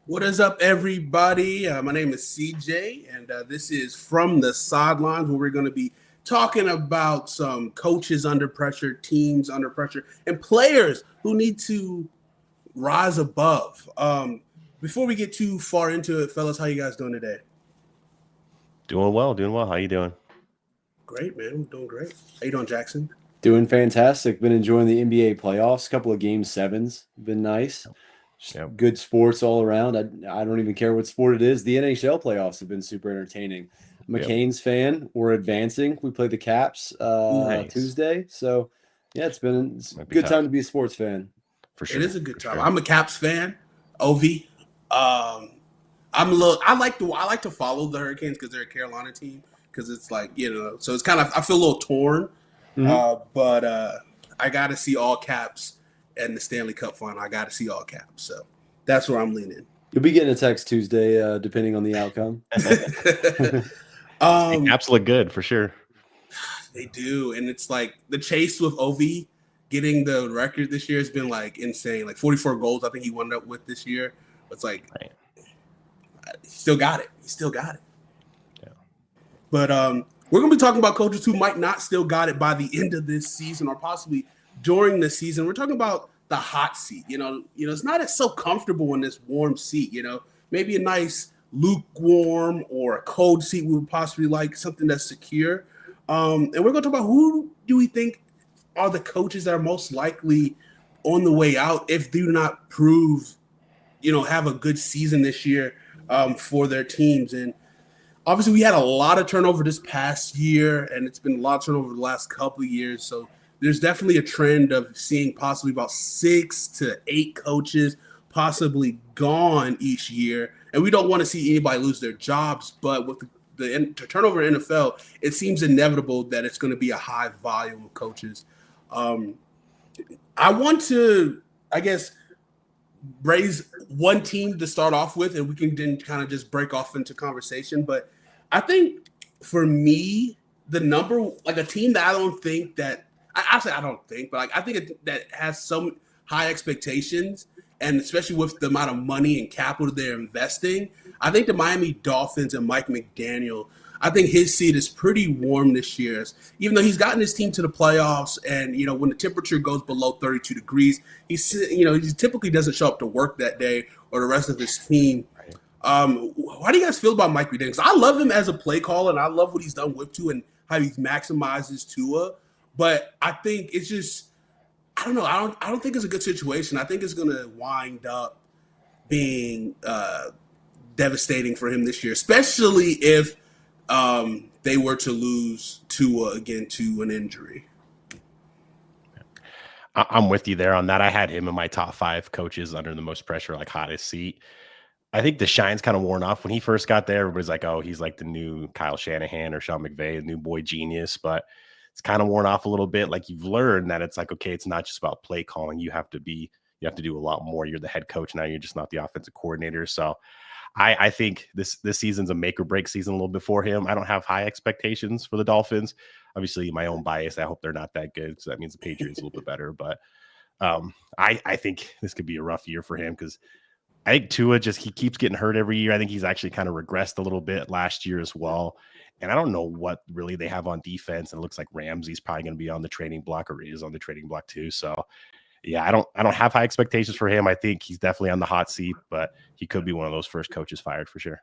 What is up, everybody? My name is CJ, and this is From the Sidelines, where we're going to be talking about some coaches under pressure, teams under pressure, and players who need to rise above. Before we get too far into it, fellas, how you guys doing today? Doing well, doing well. How you doing? Great, man. I'm doing great. How you doing, Jackson? Doing fantastic. Been enjoying the NBA playoffs. Couple of game sevens. Been nice. Just Yep. good sports all around. I don't even care what sport it is. The NHL playoffs have been super entertaining. I'm a Yep. Canes fan. We're advancing. We play the Caps Nice. Tuesday. So yeah, it's a Might be good time tough to be a sports fan. for It is sure. a good For time. sure. I'm a Caps fan. Ov. I'm a little. I like to follow the Hurricanes because they're a Carolina team. Because it's like so it's kind of I feel a little torn. Mhm. But I got to see all Caps and the Stanley Cup final. I got to see all Caps. So that's where I'm leaning. You'll be getting a text Tuesday, depending on the outcome. Hey, um, Caps look good for sure. they do, and it's like the chase with Ov getting the record this year has been like insane. Like 44 goals, I think he wound up with this year. It's like Right. he still got it. He still got it. Yeah. But we're gonna be talking about coaches who might not still got it by the end of this season or possibly during the season. We're talking about the hot seat. It's not as so comfortable in this warm seat. Maybe a nice lukewarm or a cold seat we would possibly like something that's secure. And we're gonna talk about who do we think are the coaches that are most likely on the way out if do not prove, have a good season this year for their teams. And obviously we had a lot of turnover this past year, and it's been a lot of turnover the last couple of years. So there's definitely a trend of seeing possibly about 6 to 8 coaches possibly gone each year. And we don't want to see anybody lose their jobs, but with the turnover in NFL, it seems inevitable that it's going to be a high volume of coaches. Um, I want to, I guess, raise one team to start off with, and we can then kind of just break off into conversation. But I think for me, the number like a team that I don't think that I don't think, but like I think that has some high expectations, and especially with the amount of money and capital they're investing, I think the Miami Dolphins and Mike McDaniel. I think his seat is pretty warm this year, even though he's gotten his team to the playoffs. And when the temperature goes below 32 degrees, he typically doesn't show up to work that day or the rest of his team. Right. How do you guys feel about Mike McDaniel? I love him as a play caller, and I love what he's done with Tua and how he maximizes Tua. But I think it's just I don't know. I don't think it's a good situation. I think it's going to wind up being devastating for him this year, especially if they were to lose Tua again to an injury. I'm with you there on that. I had him in my top 5 coaches under the most pressure, like hottest seat. I think the shine's kind of worn off. When he first got there, everybody's like, oh, he's like the new Kyle Shanahan or Sean McVay, the new boy genius. But it's kind of worn off a little bit. Like you've learned that it's like, okay, it's not just about play calling. You have to do a lot more. You're the head coach now. You're just not the offensive coordinator. So I think this season's a make or break season a little bit for him. I don't have high expectations for the Dolphins. Obviously, my own bias. I hope they're not that good because that means the Patriots a little bit better. But I think this could be a rough year for him because I think Tua he keeps getting hurt every year. I think he's actually kind of regressed a little bit last year as well. And I don't know what really they have on defense. And it looks like Ramsey's probably going to be on the trading block or is on the trading block too. So yeah, I don't have high expectations for him. I think he's definitely on the hot seat, but he could be one of those first coaches fired for sure.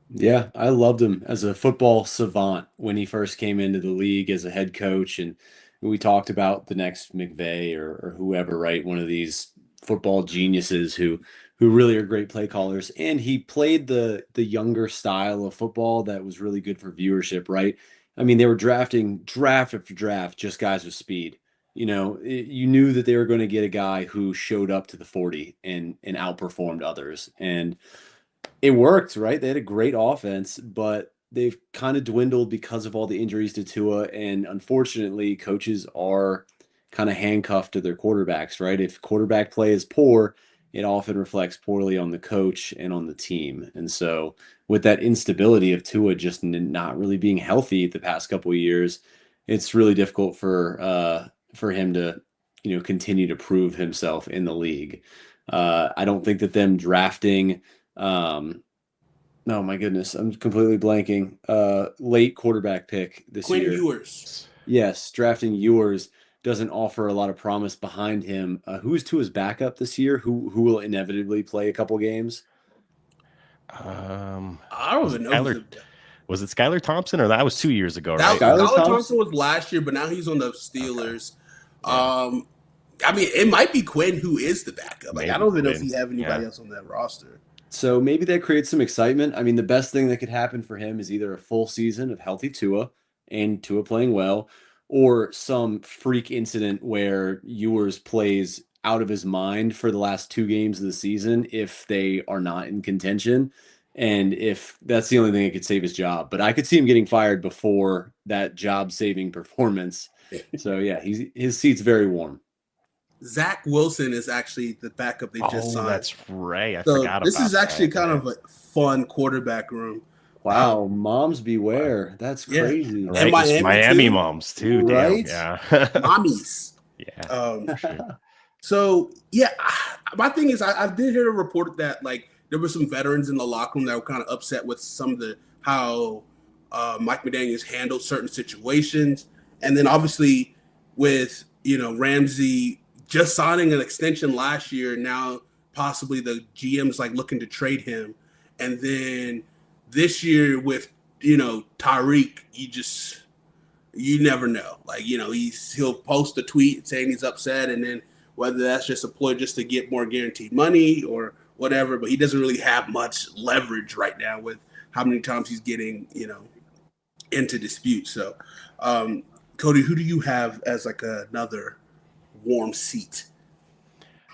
Yeah, I loved him as a football savant when he first came into the league as a head coach. And we talked about the next McVay or whoever, right? One of these football geniuses who really are great play callers. And he played the younger style of football that was really good for viewership, right? I mean, they were drafting draft after draft, just guys with speed. You knew that they were going to get a guy who showed up to the 40 and outperformed others. And it worked, right? They had a great offense, but they've kind of dwindled because of all the injuries to Tua. And unfortunately, coaches are kind of handcuffed to their quarterbacks, right? If quarterback play is poor, it often reflects poorly on the coach and on the team. And so, with that instability of Tua just not really being healthy the past couple of years, it's really difficult for him to continue to prove himself in the league. I don't think that them drafting Oh my goodness, I'm completely blanking. Late quarterback pick this Quinn year. Ewers. Yes, drafting Ewers doesn't offer a lot of promise behind him. Who's to his backup this year? Who will inevitably play a couple games? I don't Was it even know who's Skylar? Was it Skylar Thompson, or that was 2 years ago, right? Skylar Skylar Thompson? Thompson was last year, but now he's on the Steelers. Yeah. I mean, it might be Quinn who is the backup. Like, I Maybe don't even know if Quinn. he have anybody Yeah. else on that roster. So maybe that creates some excitement. I mean, the best thing that could happen for him is either a full season of healthy Tua and Tua playing well, or some freak incident where Ewers plays out of his mind for the last 2 games of the season if they are not in contention. And if that's the only thing that could save his job. But I could see him getting fired before that job-saving performance. So yeah, his seat's very warm. Zach Wilson is actually the backup they just signed. That's right. I So forgot this about is actually that. kind of a fun quarterback room. Wow, moms beware. That's Yeah. crazy. And Right, Miami too. moms too. Right? Damn. Yeah. Mommies. Yeah. Sure. So yeah, my thing is, I did hear a report that like there were some veterans in the locker room that were kind of upset with some of the how Mike McDaniels handled certain situations, and then obviously with Ramsey just signing an extension last year, now possibly the GM's like looking to trade him, and then this year with Tyreek, you never know. Like he'll post a tweet saying he's upset, and then whether that's just a ploy just to get more guaranteed money or whatever, but he doesn't really have much leverage right now with how many times he's getting, into dispute. So, Cody, who do you have as like another warm seat?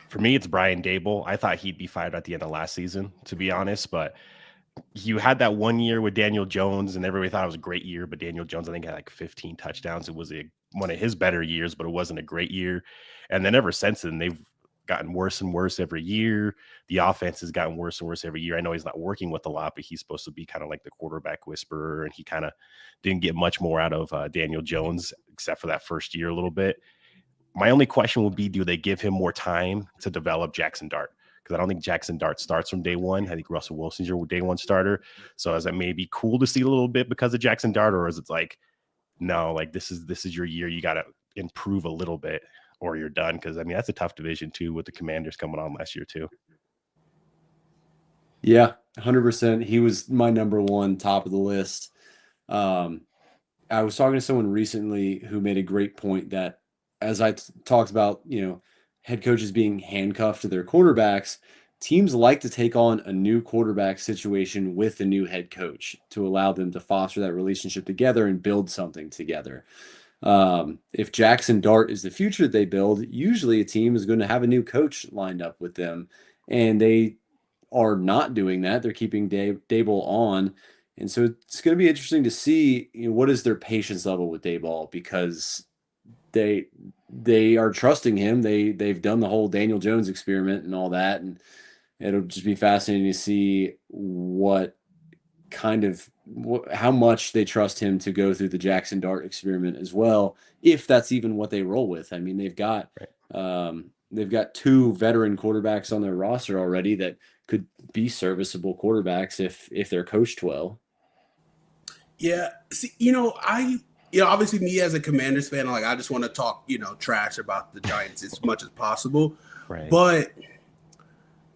For me, it's Brian Dable. I thought he'd be fired at the end of last season, to be honest, but you had that 1 year with Daniel Jones, and everybody thought it was a great year, but Daniel Jones, I think, had like 15 touchdowns. It was one of his better years, but it wasn't a great year. And then ever since then, they've gotten worse and worse every year. The offense has gotten worse and worse every year. I know he's not working with a lot, but he's supposed to be kind of like the quarterback whisperer, and he kind of didn't get much more out of Daniel Jones, except for that first year a little bit. My only question would be, do they give him more time to develop Jackson Dart? Because I don't think Jackson Dart starts from day one. I think Russell Wilson's your day one starter. So is that maybe cool to see a little bit because of Jackson Dart, or is it like, no, like this is your year. You got to improve a little bit or you're done? Because I mean, that's a tough division too, with the Commanders coming on last year too. Yeah, 100%. He was my number one, top of the list. I was talking to someone recently who made a great point that, as I talked about, head coaches being handcuffed to their quarterbacks, teams like to take on a new quarterback situation with a new head coach to allow them to foster that relationship together and build something together. If Jackson Dart is the future they build, usually a team is going to have a new coach lined up with them, and they are not doing that. They're keeping Daboll on. And so it's going to be interesting to see what is their patience level with Daboll, because they are trusting him. They've done the whole Daniel Jones experiment and all that, and it'll just be fascinating to see how much they trust him to go through the Jackson Dart experiment as well, if that's even what they roll with. I mean, they've got 2 veteran quarterbacks on their roster already that could be serviceable quarterbacks if they're coached well. Yeah, see, obviously me as a Commanders fan, I just want to talk, trash about the Giants as much as possible. Right. But,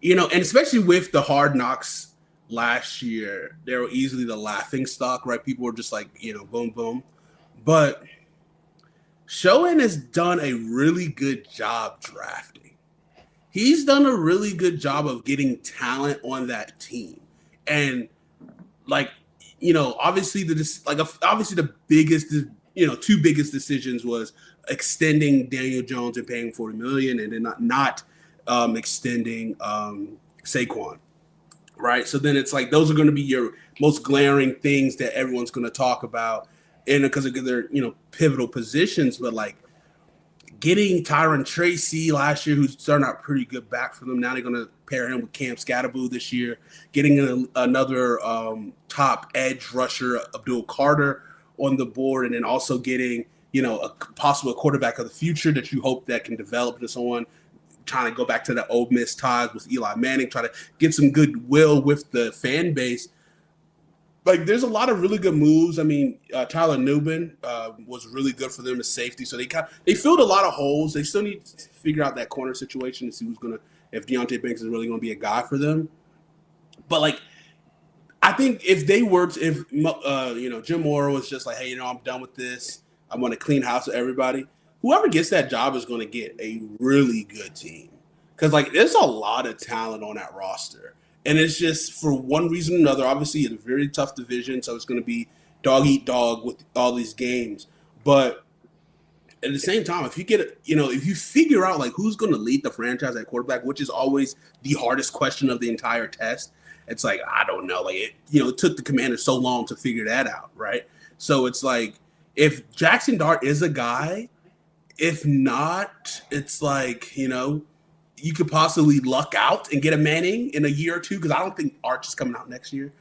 and especially with the Hard Knocks last year, they were easily the laughing stock, right? People were just like, boom, boom. But Schoen has done a really good job drafting. He's done a really good job of getting talent on that team. And obviously the biggest, 2 biggest decisions was extending Daniel Jones and paying $40 million, and then not extending Saquon, right? So then it's like those are going to be your most glaring things that everyone's going to talk about, and because of their pivotal positions. But like getting Tyron Tracy last year, who's starting out pretty good back for them. Now they're going to pair him with Cam Scatterboo this year. Getting another top edge rusher, Abdul Carter, on the board, and then also getting a possible quarterback of the future that you hope that can develop and so on. trying to go back to the Ole Miss ties with Eli Manning, try to get some goodwill with the fan base. Like, there's a lot of really good moves. I mean, Tyler Nubin was really good for them as safety. So they filled a lot of holes. They still need to figure out that corner situation to see if Deontay Banks is really going to be a guy for them. But like, I think if Jim Mora was just like, hey, I'm done with this. I want to clean house with everybody. Whoever gets that job is going to get a really good team. Because like, there's a lot of talent on that roster. And it's just for one reason or another. Obviously, it's a very tough division, so it's going to be dog eat dog with all these games. But at the same time, if you figure out like who's going to lead the franchise at quarterback, which is always the hardest question of the entire test, it's like, I don't know. Like, it took the Commanders so long to figure that out, right? So it's like, if Jackson Dart is a guy, if not, it's like, you could possibly luck out and get a Manning in a year or two, because I don't think Arch is coming out next year.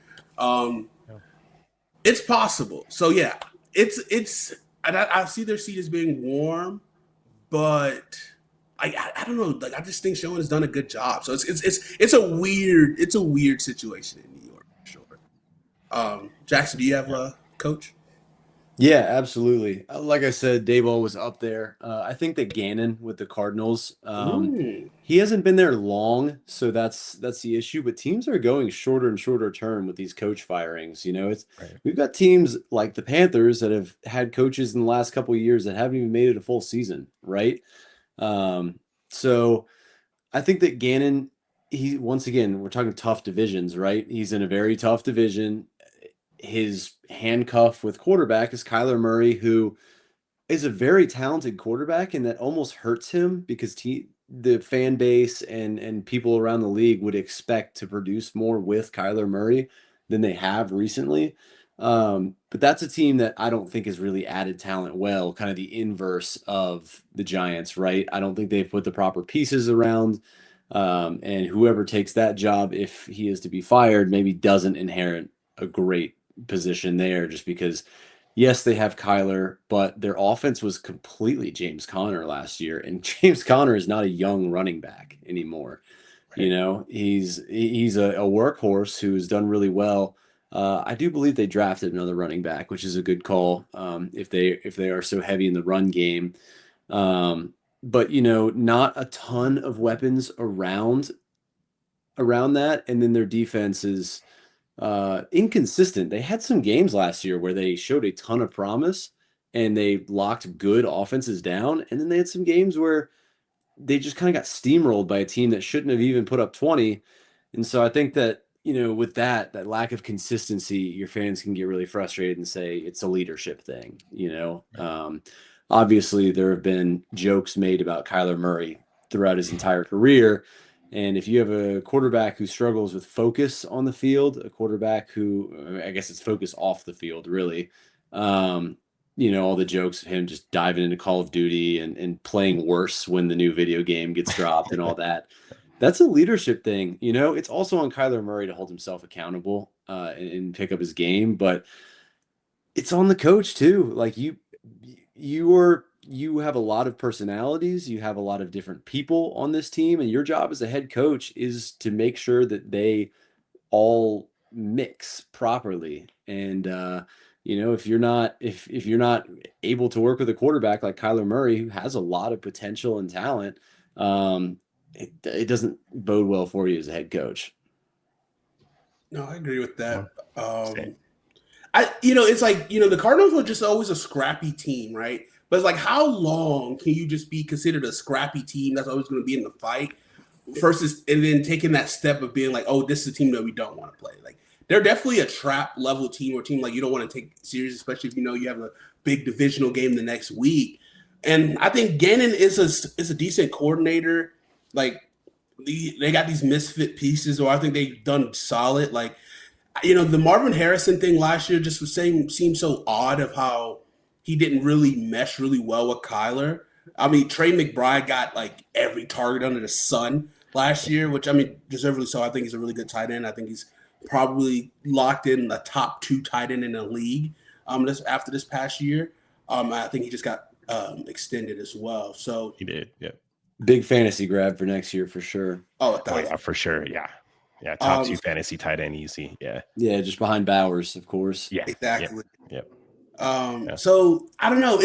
It's possible. So yeah, I see their seat as being warm, but I don't know. Like, I just think Schoen has done a good job. So it's a weird situation in New York for sure. Jackson, do you have a coach? Yeah, absolutely. Like I said, Daboll was up there. I think that Gannon with the Cardinals, he hasn't been there long, so that's the issue. But teams are going shorter and shorter term with these coach firings. We've got teams like the Panthers that have had coaches in the last couple of years that haven't even made it a full season, right? So I think that Gannon, once again, we're talking tough divisions, right? He's in a very tough division. His handcuff with quarterback is Kyler Murray, who is a very talented quarterback, and that almost hurts him because the fan base and people around the league would expect to produce more with Kyler Murray than they have recently. But that's a team that I don't think has really added talent well, kind of the inverse of the Giants, right? I don't think they've put the proper pieces around. And whoever takes that job, if he is to be fired, maybe doesn't inherit a great position there, just because, yes, they have Kyler, but their offense was completely James Conner last year, and James Conner is not a young running back anymore. Right. He's a workhorse who's done really well. I do believe they drafted another running back, which is a good call, if they are so heavy in the run game. But not a ton of weapons around that, and then their defense is inconsistent. They had some games last year where they showed a ton of promise and they locked good offenses down, and then they had some games where they just kind of got steamrolled by a team that shouldn't have even put up 20. And so I think that with that lack of consistency, your fans can get really frustrated and say it's a leadership thing. Obviously there have been jokes made about Kyler Murray throughout his entire career. And if you have a quarterback who struggles with focus on the field, a quarterback who, I guess it's focus off the field, really, all the jokes of him just diving into Call of Duty and playing worse when the new video game gets dropped and all that, that's a leadership thing. It's also on Kyler Murray to hold himself accountable and pick up his game, but it's on the coach too. Like you have a lot of personalities, you have a lot of different people on this team, and your job as a head coach is to make sure that they all mix properly. And if you're not able to work with a quarterback like Kyler Murray, who has a lot of potential and talent, it doesn't bode well for you as a head coach. No, I agree with that. It's like, the Cardinals were just always a scrappy team, right? But it's like, how long can you just be considered a scrappy team that's always going to be in the fight versus, and then taking that step of being like, oh, this is a team that we don't want to play. Like, they're definitely a trap level team, or team like you don't want to take serious, especially if you have a big divisional game the next week. And I think Gannon is a decent coordinator. Like, they got these misfit pieces, or I think they've done solid. Like, the Marvin Harrison thing last year just seemed so odd of how he didn't really mesh really well with Kyler. I mean, Trey McBride got like every target under the sun last year, which, I mean, deservedly so. I think he's a really good tight end. I think he's probably locked in the top 2 tight end in the league after this past year. I think he just got extended as well. So he did, yeah. Big fantasy grab for next year for sure. Oh, Oh yeah, for sure. Yeah. Yeah. Top two fantasy tight end easy. Yeah. Yeah, just behind Bowers, of course. Yeah. exactly. Yep. Yeah. So I don't know.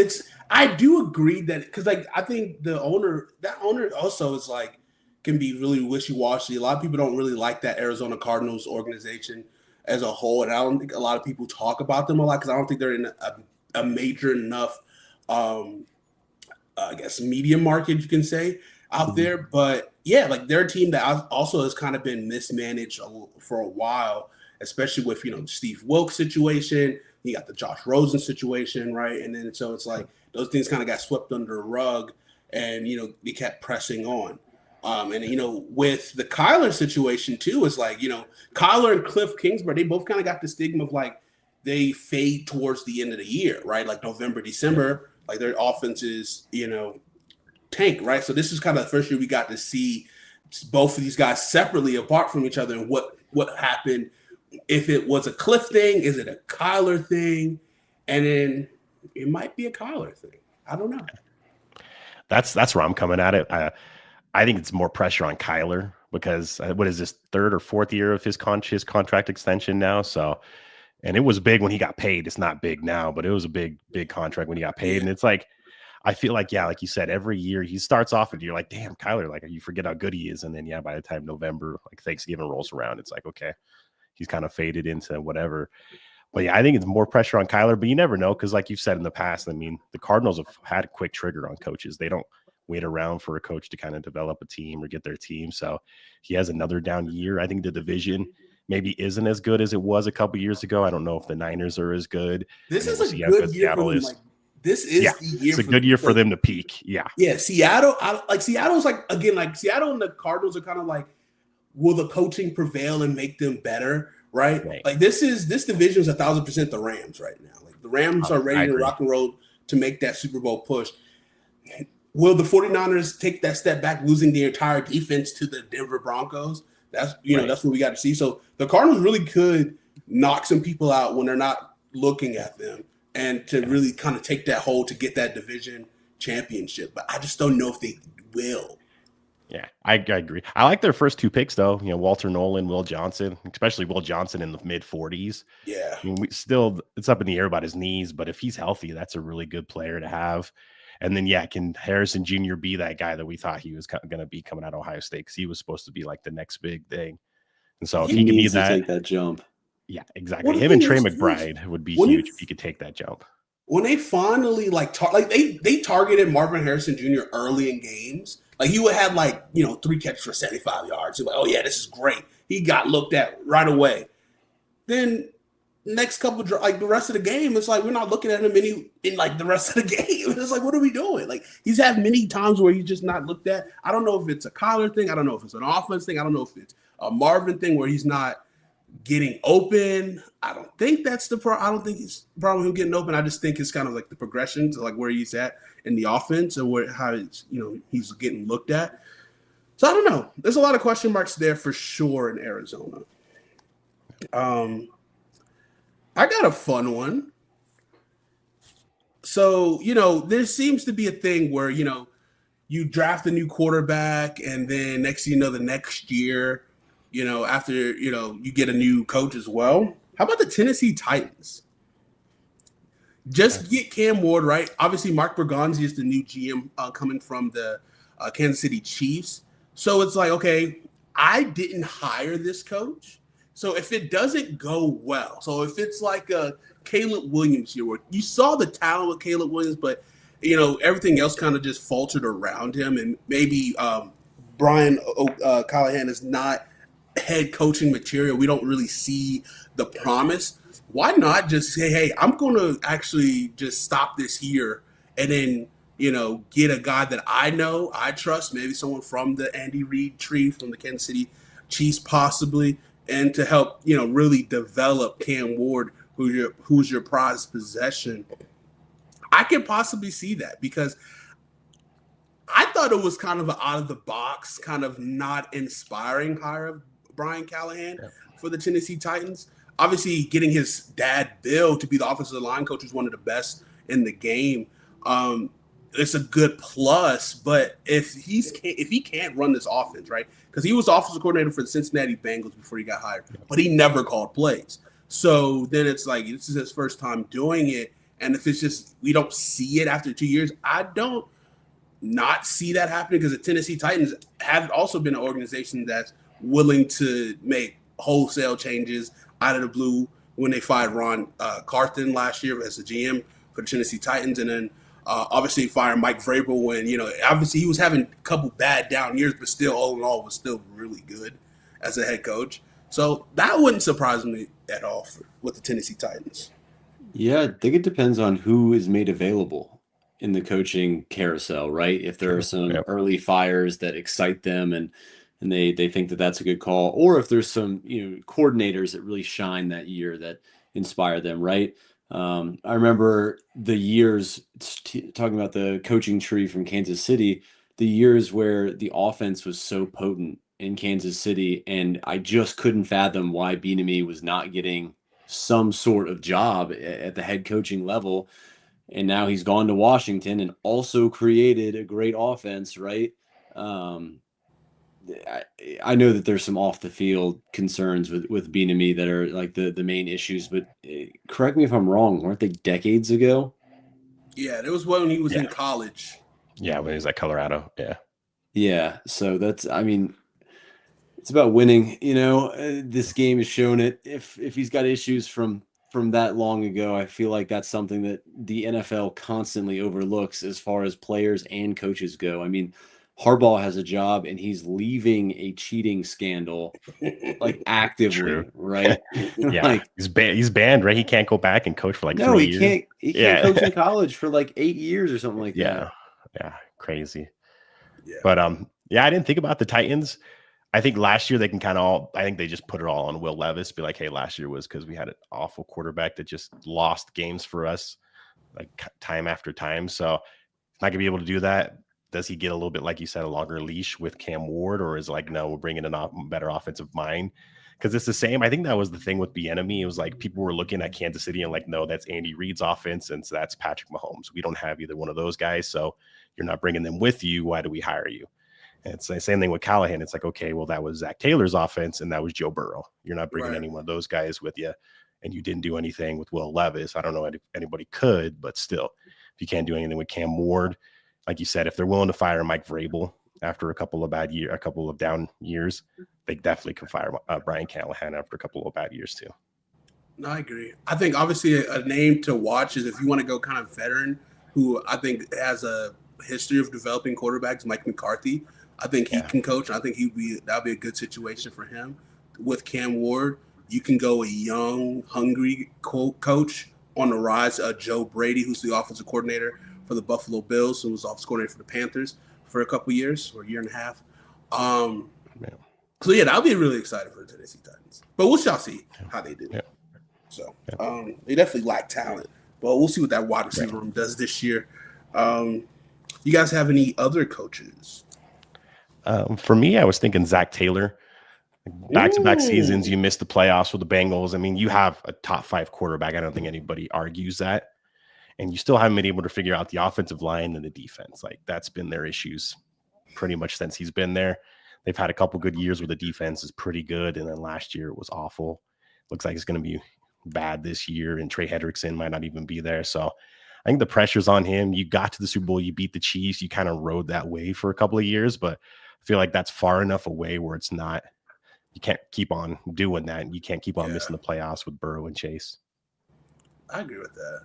I do agree that because like I think that owner also is like can be really wishy-washy. A lot of people don't really like that Arizona Cardinals organization as a whole, and I don't think a lot of people talk about them a lot because I don't think they're in a major enough, I guess, media market you can say out there. But yeah, like they're a team that also has kind of been mismanaged for a while, especially with Steve Wilkes situation. You got the Josh Rosen situation, right? And then so it's like those things kind of got swept under the rug, and they kept pressing on. And with the Kyler situation too, it's like Kyler and Cliff Kingsbury, they both kind of got the stigma of like they fade towards the end of the year, right? Like November, December, like their offenses, tank, right? So this is kind of the first year we got to see both of these guys separately, apart from each other, and what happened. If it was a Cliff thing, is it a Kyler thing? And then it might be a Kyler thing. I don't know. That's where I'm coming at it. I think it's more pressure on Kyler because what is this third or fourth year of his contract extension now? So, and it was big when he got paid. It's not big now, but it was a big contract when he got paid. Yeah. And it's like, I feel like, yeah, like you said, every year he starts off and you're like, damn, Kyler, like you forget how good he is. And then, yeah, by the time November, like Thanksgiving rolls around, it's like, okay, he's kind of faded into whatever. But yeah, I think it's more pressure on Kyler, but you never know. Cause like you've said in the past, I mean, the Cardinals have had a quick trigger on coaches. They don't wait around for a coach to kind of develop a team or get their team. So he has another down year. I think the division maybe isn't as good as it was a couple years ago. I don't know if the Niners are as good. This is a good year for them. Like, this is the year. It's a good year for them to peak. Yeah. Yeah. Seattle, Seattle's like, again, like Seattle and the Cardinals are kind of like, will the coaching prevail and make them better? Right. Like this division is 1,000% the Rams right now. Like the Rams are ready to rock and roll to make that Super Bowl push. Will the 49ers take that step back, losing the entire defense to the Denver Broncos? That's that's what we got to see. So the Cardinals really could knock some people out when they're not looking at them, and to really kind of take that hold to get that division championship. But I just don't know if they will. Yeah, I agree. I like their first two picks though. Walter Nolan, Will Johnson, especially Will Johnson in the mid 40s. Yeah, I mean, it's up in the air about his knees, but if he's healthy, that's a really good player to have. And then, yeah, can Harrison Jr. be that guy that we thought he was going to be coming out of Ohio State? Because he was supposed to be like the next big thing. And so if he can be that, take that jump. Yeah, exactly. Him and Trey McBride would be huge if he could take that jump. When they finally they targeted Marvin Harrison Jr. early in games, like he would have 3 catches for 75 yards. Like, oh yeah, this is great. He got looked at right away. Then next couple, like the rest of the game, it's like we're not looking at him in like the rest of the game. It's like, what are we doing? Like he's had many times where he's just not looked at. I don't know if it's a Kyler thing. I don't know if it's an offense thing. I don't know if it's a Marvin thing where he's not getting open. I don't think that's the problem. I don't think it's the problem with him getting open. I just think it's kind of like the progression to like where he's at in the offense and how it's, he's getting looked at. So I don't know. There's a lot of question marks there for sure in Arizona. I got a fun one. So, there seems to be a thing where, you draft a new quarterback and then next thing you know, the next year, after, you get a new coach as well. How about the Tennessee Titans? Just get Cam Ward, right? Obviously, Mark Bergonzi is the new GM coming from the Kansas City Chiefs. So it's like, okay, I didn't hire this coach. So if it doesn't go well, so if it's like a Caleb Williams here, where you saw the talent with Caleb Williams, but everything else kind of just faltered around him, and maybe Brian Callahan is not head coaching material. We don't really see the promise. Why not just say, hey, I'm going to actually just stop this here, and then get a guy that I know, I trust, maybe someone from the Andy Reid tree, from the Kansas City Chiefs possibly, and to help, really develop Cam Ward, who's your prized possession. I could possibly see that because I thought it was kind of an out-of-the-box, kind of not inspiring hire of Brian Callahan for the Tennessee Titans. Obviously, getting his dad, Bill, to be the offensive line coach was one of the best in the game. it's a good plus. But if he can't run this offense, right? Because he was offensive coordinator for the Cincinnati Bengals before he got hired, but he never called plays. So then it's like this is his first time doing it, and if it's just we don't see it after 2 years, I don't not see that happening because the Tennessee Titans have also been an organization that's willing to make wholesale changes out of the blue when they fired Ron Carthen last year as the GM for the Tennessee Titans, and then obviously firing Mike Vrabel when obviously he was having a couple bad down years, but still all in all was still really good as a head coach. So that wouldn't surprise me at all with the Tennessee Titans. Yeah, I think it depends on who is made available in the coaching carousel, right? If there are some early fires that excite them and they think that that's a good call, or if there's some coordinators that really shine that year that inspire them, right? I remember the years talking about the coaching tree from Kansas City, the years where the offense was so potent in Kansas City, and I just couldn't fathom why Bieniemy was not getting some sort of job at the head coaching level. And now he's gone to Washington and also created a great offense, right? I know that there's some off the field concerns with Bieniemy that are like the main issues, but correct me if I'm wrong, weren't they decades ago? Yeah, there was when he was in college. Yeah, when he was at Colorado. Yeah. Yeah. So it's about winning. This game has shown it. If he's got issues from that long ago, I feel like that's something that the NFL constantly overlooks as far as players and coaches go. I mean, Harbaugh has a job and he's leaving a cheating scandal like actively, True. right? Yeah, Like, he's banned, right? He can't go back and coach for like no, 3 he years. can't coach in college for like 8 years or something like that. Yeah, crazy. Yeah. But I didn't think about the Titans. I think last year they can I think they just put it all on Will Levis, be like, hey, last year was because we had an awful quarterback that just lost games for us like time after time. So not gonna be able to do that. Does he get a little bit, like you said, a longer leash with Cam Ward, or is like, no, we're bringing in a better offensive mind? Because it's the same. I think that was the thing with Bieniemy. It was like people were looking at Kansas City and like, no, that's Andy Reid's offense, and so that's Patrick Mahomes. We don't have either one of those guys, so you're not bringing them with you. Why do we hire you? And it's the same thing with Callahan. It's like, okay, well, that was Zach Taylor's offense, and that was Joe Burrow. You're not bringing any one of those guys with you, and you didn't do anything with Will Levis. I don't know if anybody could, but still, if you can't do anything with Cam Ward, like you said, if they're willing to fire Mike Vrabel after a couple of down years, they definitely can fire Brian Callahan after a couple of bad years too. No, I agree. I think obviously a name to watch is if you want to go kind of veteran, who I think has a history of developing quarterbacks, Mike McCarthy. I think he can coach. I think that'd be a good situation for him. With Cam Ward, you can go a young, hungry coach on the rise. Joe Brady, who's the offensive coordinator for the Buffalo Bills, who was offensive coordinator for the Panthers for a couple years or a year and a half. So yeah, I'll be really excited for the Tennessee Titans. But we shall see how they do. Yeah. So they definitely lack talent, but we'll see what that wide receiver room does this year. You guys have any other coaches? For me, I was thinking Zach Taylor. Back-to-back seasons, you missed the playoffs with the Bengals. I mean, you have a top 5 quarterback. I don't think anybody argues that. And you still haven't been able to figure out the offensive line and the defense. Like, that's been their issues pretty much since he's been there. They've had a couple good years where the defense is pretty good, and then last year it was awful. Looks like it's going to be bad this year, and Trey Hendrickson might not even be there. So I think the pressure's on him. You got to the Super Bowl, you beat the Chiefs, you kind of rode that wave for a couple of years, but I feel like that's far enough away where it's not, you can't keep on doing that. You can't keep on missing the playoffs with Burrow and Chase. I agree with that.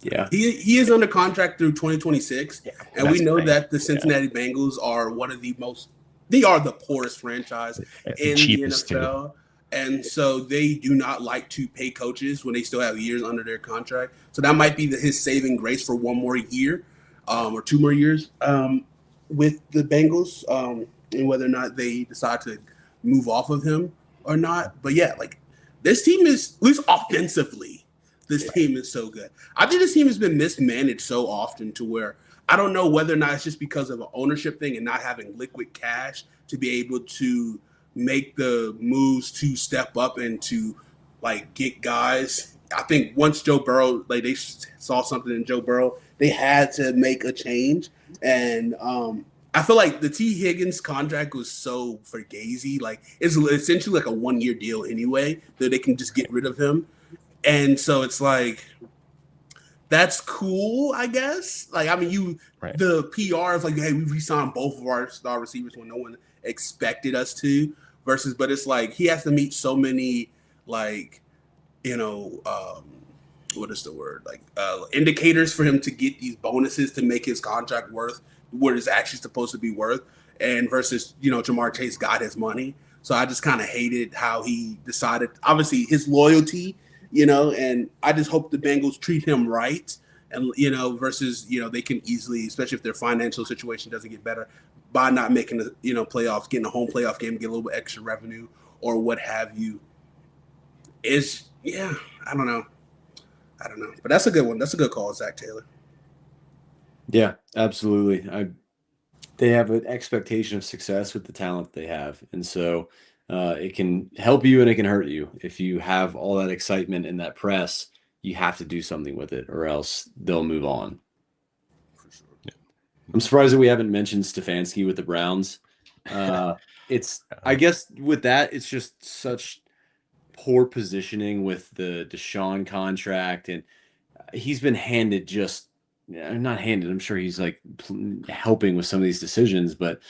Yeah. He is under contract through 2026, and we know that the Cincinnati Bengals are one of they are the poorest franchise in the NFL. Too. And so they do not like to pay coaches when they still have years under their contract. So that might be his saving grace for one more year or 2 more years with the Bengals, and whether or not they decide to move off of him or not. But yeah, like this team is, at least offensively, this team is so good. I think this team has been mismanaged so often to where I don't know whether or not it's just because of an ownership thing and not having liquid cash to be able to make the moves to step up and to like get guys. I think once Joe Burrow, like they saw something in Joe Burrow they had to make a change. And I feel like the T. Higgins contract was so fugazi. Like it's essentially like a 1-year deal anyway, that they can just get rid of him. And so it's like that's cool, I guess. Like I mean, Right. the PR is like, hey, we re-signed both of our star receivers when no one expected us to. Versus, but it's like he has to meet so many like what is the word, like indicators for him to get these bonuses to make his contract worth what it's actually supposed to be worth. And versus Jamar Chase got his money, so I just kind of hated how he decided. Obviously, his loyalty, and I just hope the Bengals treat him right. And versus they can easily, especially if their financial situation doesn't get better, by not making the playoffs, getting a home playoff game, get a little bit extra revenue or what have you. I don't know. But that's a good one. That's a good call, Zach Taylor. Yeah, absolutely. They have an expectation of success with the talent they have. And so it can help you and it can hurt you. If you have all that excitement in that press, you have to do something with it or else they'll move on. For sure. Yeah. I'm surprised that we haven't mentioned Stefanski with the Browns. I guess with that, it's just such poor positioning with the Deshaun contract. And he's been handed not handed. I'm sure he's like helping with some of these decisions, but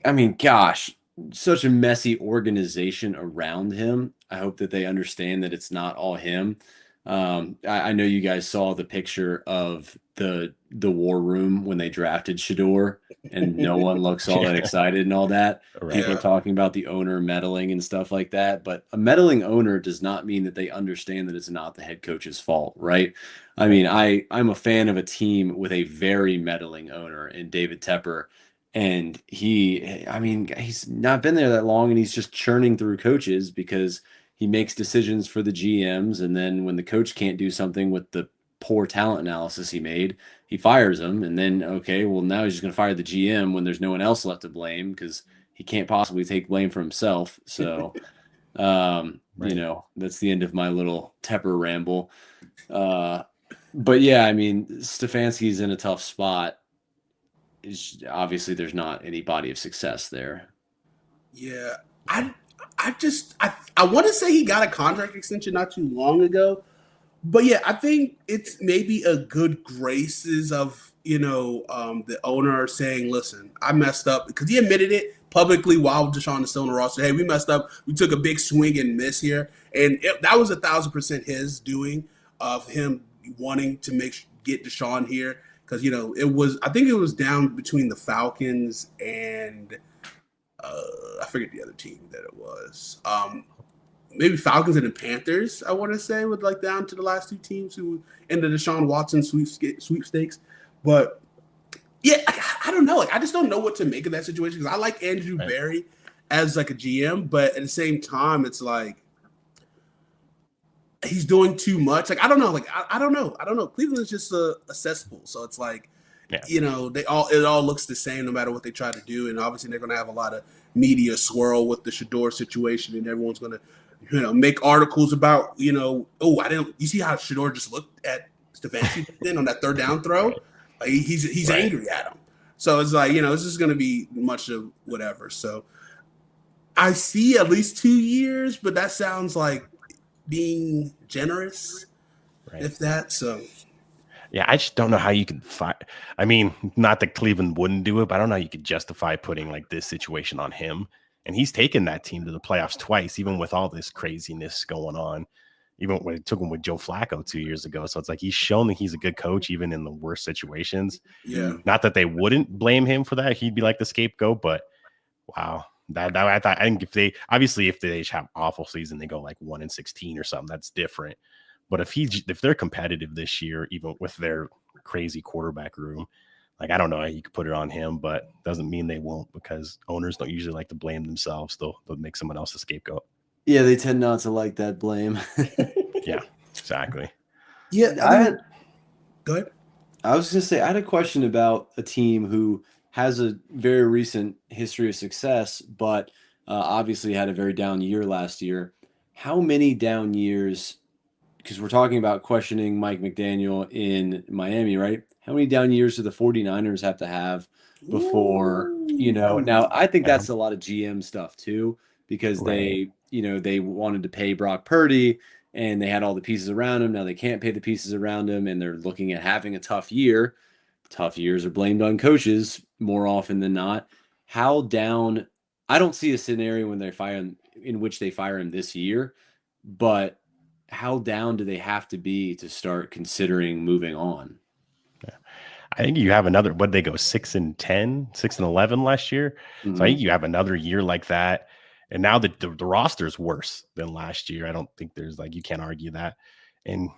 I mean, gosh, such a messy organization around him. I hope that they understand that it's not all him. I know you guys saw the picture of the war room when they drafted Shador, and no one looks all that excited and all that. Right. People are talking about the owner meddling and stuff like that, but a meddling owner does not mean that they understand that it's not the head coach's fault, right? I mean, I'm a fan of a team with a very meddling owner in David Tepper, and he's not been there that long, and he's just churning through coaches because he makes decisions for the GMs, and then when the coach can't do something with the poor talent analysis he made, he fires him. And then, okay, well, now he's just going to fire the GM when there's no one else left to blame because he can't possibly take blame for himself. So, Right. that's the end of my little Tepper ramble. But yeah, I mean, Stefanski's in a tough spot. Obviously, there's not any body of success there. Yeah, I want to say he got a contract extension not too long ago, but yeah, I think it's maybe a good graces of the owner saying, "Listen, I messed up," because he admitted it publicly while Deshaun is still on the roster. Hey, we messed up. We took a big swing and miss here, and that was 1,000% his doing of him wanting to get Deshaun here because it was. I think it was down between the Falcons and I forget the other team that it was. Maybe Falcons and the Panthers, I want to say, would like down to the last two teams who ended the Deshaun Watson sweepstakes. But yeah, I don't know. Like, I just don't know what to make of that situation because I like Andrew Berry as like a GM, but at the same time, it's like he's doing too much. Like, I don't know. Like, I don't know. Cleveland is just a cesspool, so it's like it all looks the same no matter what they try to do, and obviously they're going to have a lot of media swirl with the Shador situation, and everyone's going to make articles about, you see how Shador just looked at Stefanski then on that third down throw? Like, he's angry at him. So it's like, this is going to be much of whatever. So I see at least 2 years, but that sounds like being generous, if that. So yeah, I just don't know how you can fight. I mean, not that Cleveland wouldn't do it, but I don't know how you could justify putting like this situation on him. And he's taken that team to the playoffs twice, even with all this craziness going on. Even when it took him with Joe Flacco 2 years ago. So it's like he's shown that he's a good coach, even in the worst situations. Yeah. Not that they wouldn't blame him for that. He'd be like the scapegoat, but wow. I think if they have awful season, they go like 1-16 or something, that's different. But if they're competitive this year, even with their crazy quarterback room, like, I don't know how you could put it on him, but doesn't mean they won't, because owners don't usually like to blame themselves. They'll make someone else a scapegoat. Yeah, they tend not to like that blame. Yeah, exactly. Yeah, go ahead. I was going to say, I had a question about a team who has a very recent history of success, but obviously had a very down year last year. How many down years because we're talking about questioning Mike McDaniel in Miami, right? How many down years do the 49ers have to have before, now I think that's a lot of GM stuff too, because Right. they wanted to pay Brock Purdy and they had all the pieces around him. Now they can't pay the pieces around him and they're looking at having a tough year. Tough years are blamed on coaches more often than not. How down, I don't see a scenario when they fire him in which they fire him this year, but how down do they have to be to start considering moving on? I think you have another, what they go 6-10, 6-11 last year. So I think you have another year like that. And now the roster's worse than last year. I don't think there's you can't argue that. And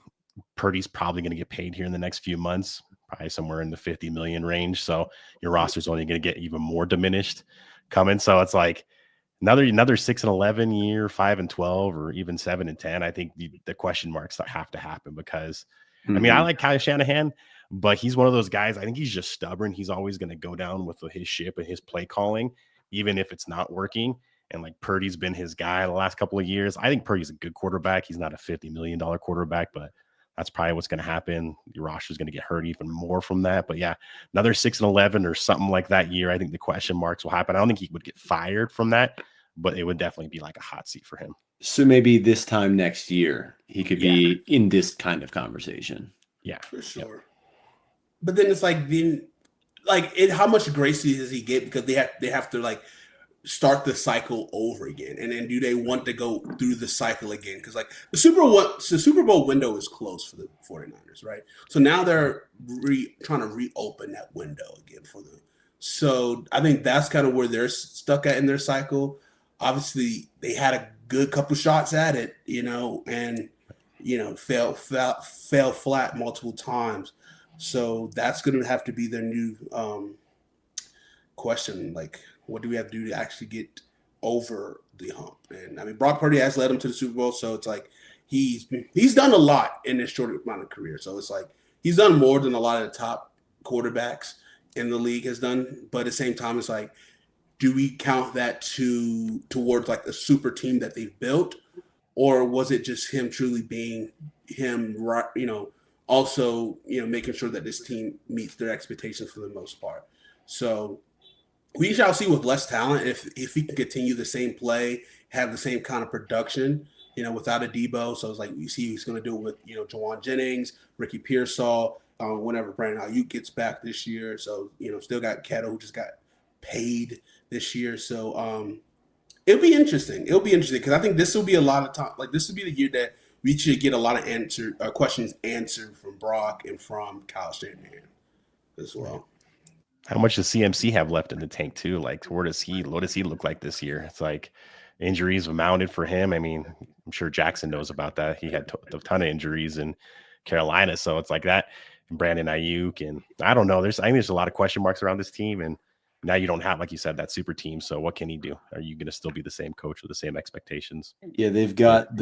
Purdy's probably going to get paid here in the next few months, probably somewhere in the 50 million range. So your roster's only going to get even more diminished coming. So it's another 6-11 year, 5-12, or even 7-10. I think the question marks have to happen because I mean, I like Kyle Shanahan, but he's one of those guys. I think he's just stubborn. He's always going to go down with his ship and his play calling, even if it's not working. And Purdy's been his guy the last couple of years. I think Purdy's a good quarterback. He's not a $50 million quarterback, but that's probably what's going to happen. Your roster's going to get hurt even more from that. But yeah, another 6-11 or something like that year. I think the question marks will happen. I don't think he would get fired from that, but it would definitely be a hot seat for him. So maybe this time next year, he could be in this kind of conversation. Yeah, for sure. Yep. But then it's how much grace does he get because they have to start the cycle over again, and then do they want to go through the cycle again? Because the Super Bowl window is closed for the 49ers, right? So now they're trying to reopen that window again for them. So I think that's kind of where they're stuck at in their cycle. Obviously, they had a good couple shots at it, and fell flat multiple times. So that's going to have to be their new question. What do we have to do to actually get over the hump? And I mean, Brock Purdy has led him to the Super Bowl, so it's he's done a lot in this short amount of career. So it's he's done more than a lot of the top quarterbacks in the league has done. But at the same time, it's do we count that towards the super team that they've built, or was it just him truly being him? Also making sure that this team meets their expectations for the most part. So we shall see with less talent if he can continue the same play, have the same kind of production, without a Debo. So it's you see he's going to do it with Jawan Jennings, Ricky Pearsall, whenever Brandon Ayuk gets back this year. So still got Kettle who just got paid this year. So it'll be interesting. Because I think this will be a lot of time. This will be the year that we should get a lot of questions answered from Brock and from Kyle Shanahan as well. How much does CMC have left in the tank too? What does he look like this year? It's injuries have mounted for him. I mean, I'm sure Jackson knows about that. He had a ton of injuries in Carolina. So it's that. And Brandon Ayuk, and I don't know. I think there's a lot of question marks around this team. And now you don't have, like you said, that super team. So what can he do? Are you going to still be the same coach with the same expectations? Yeah, they've got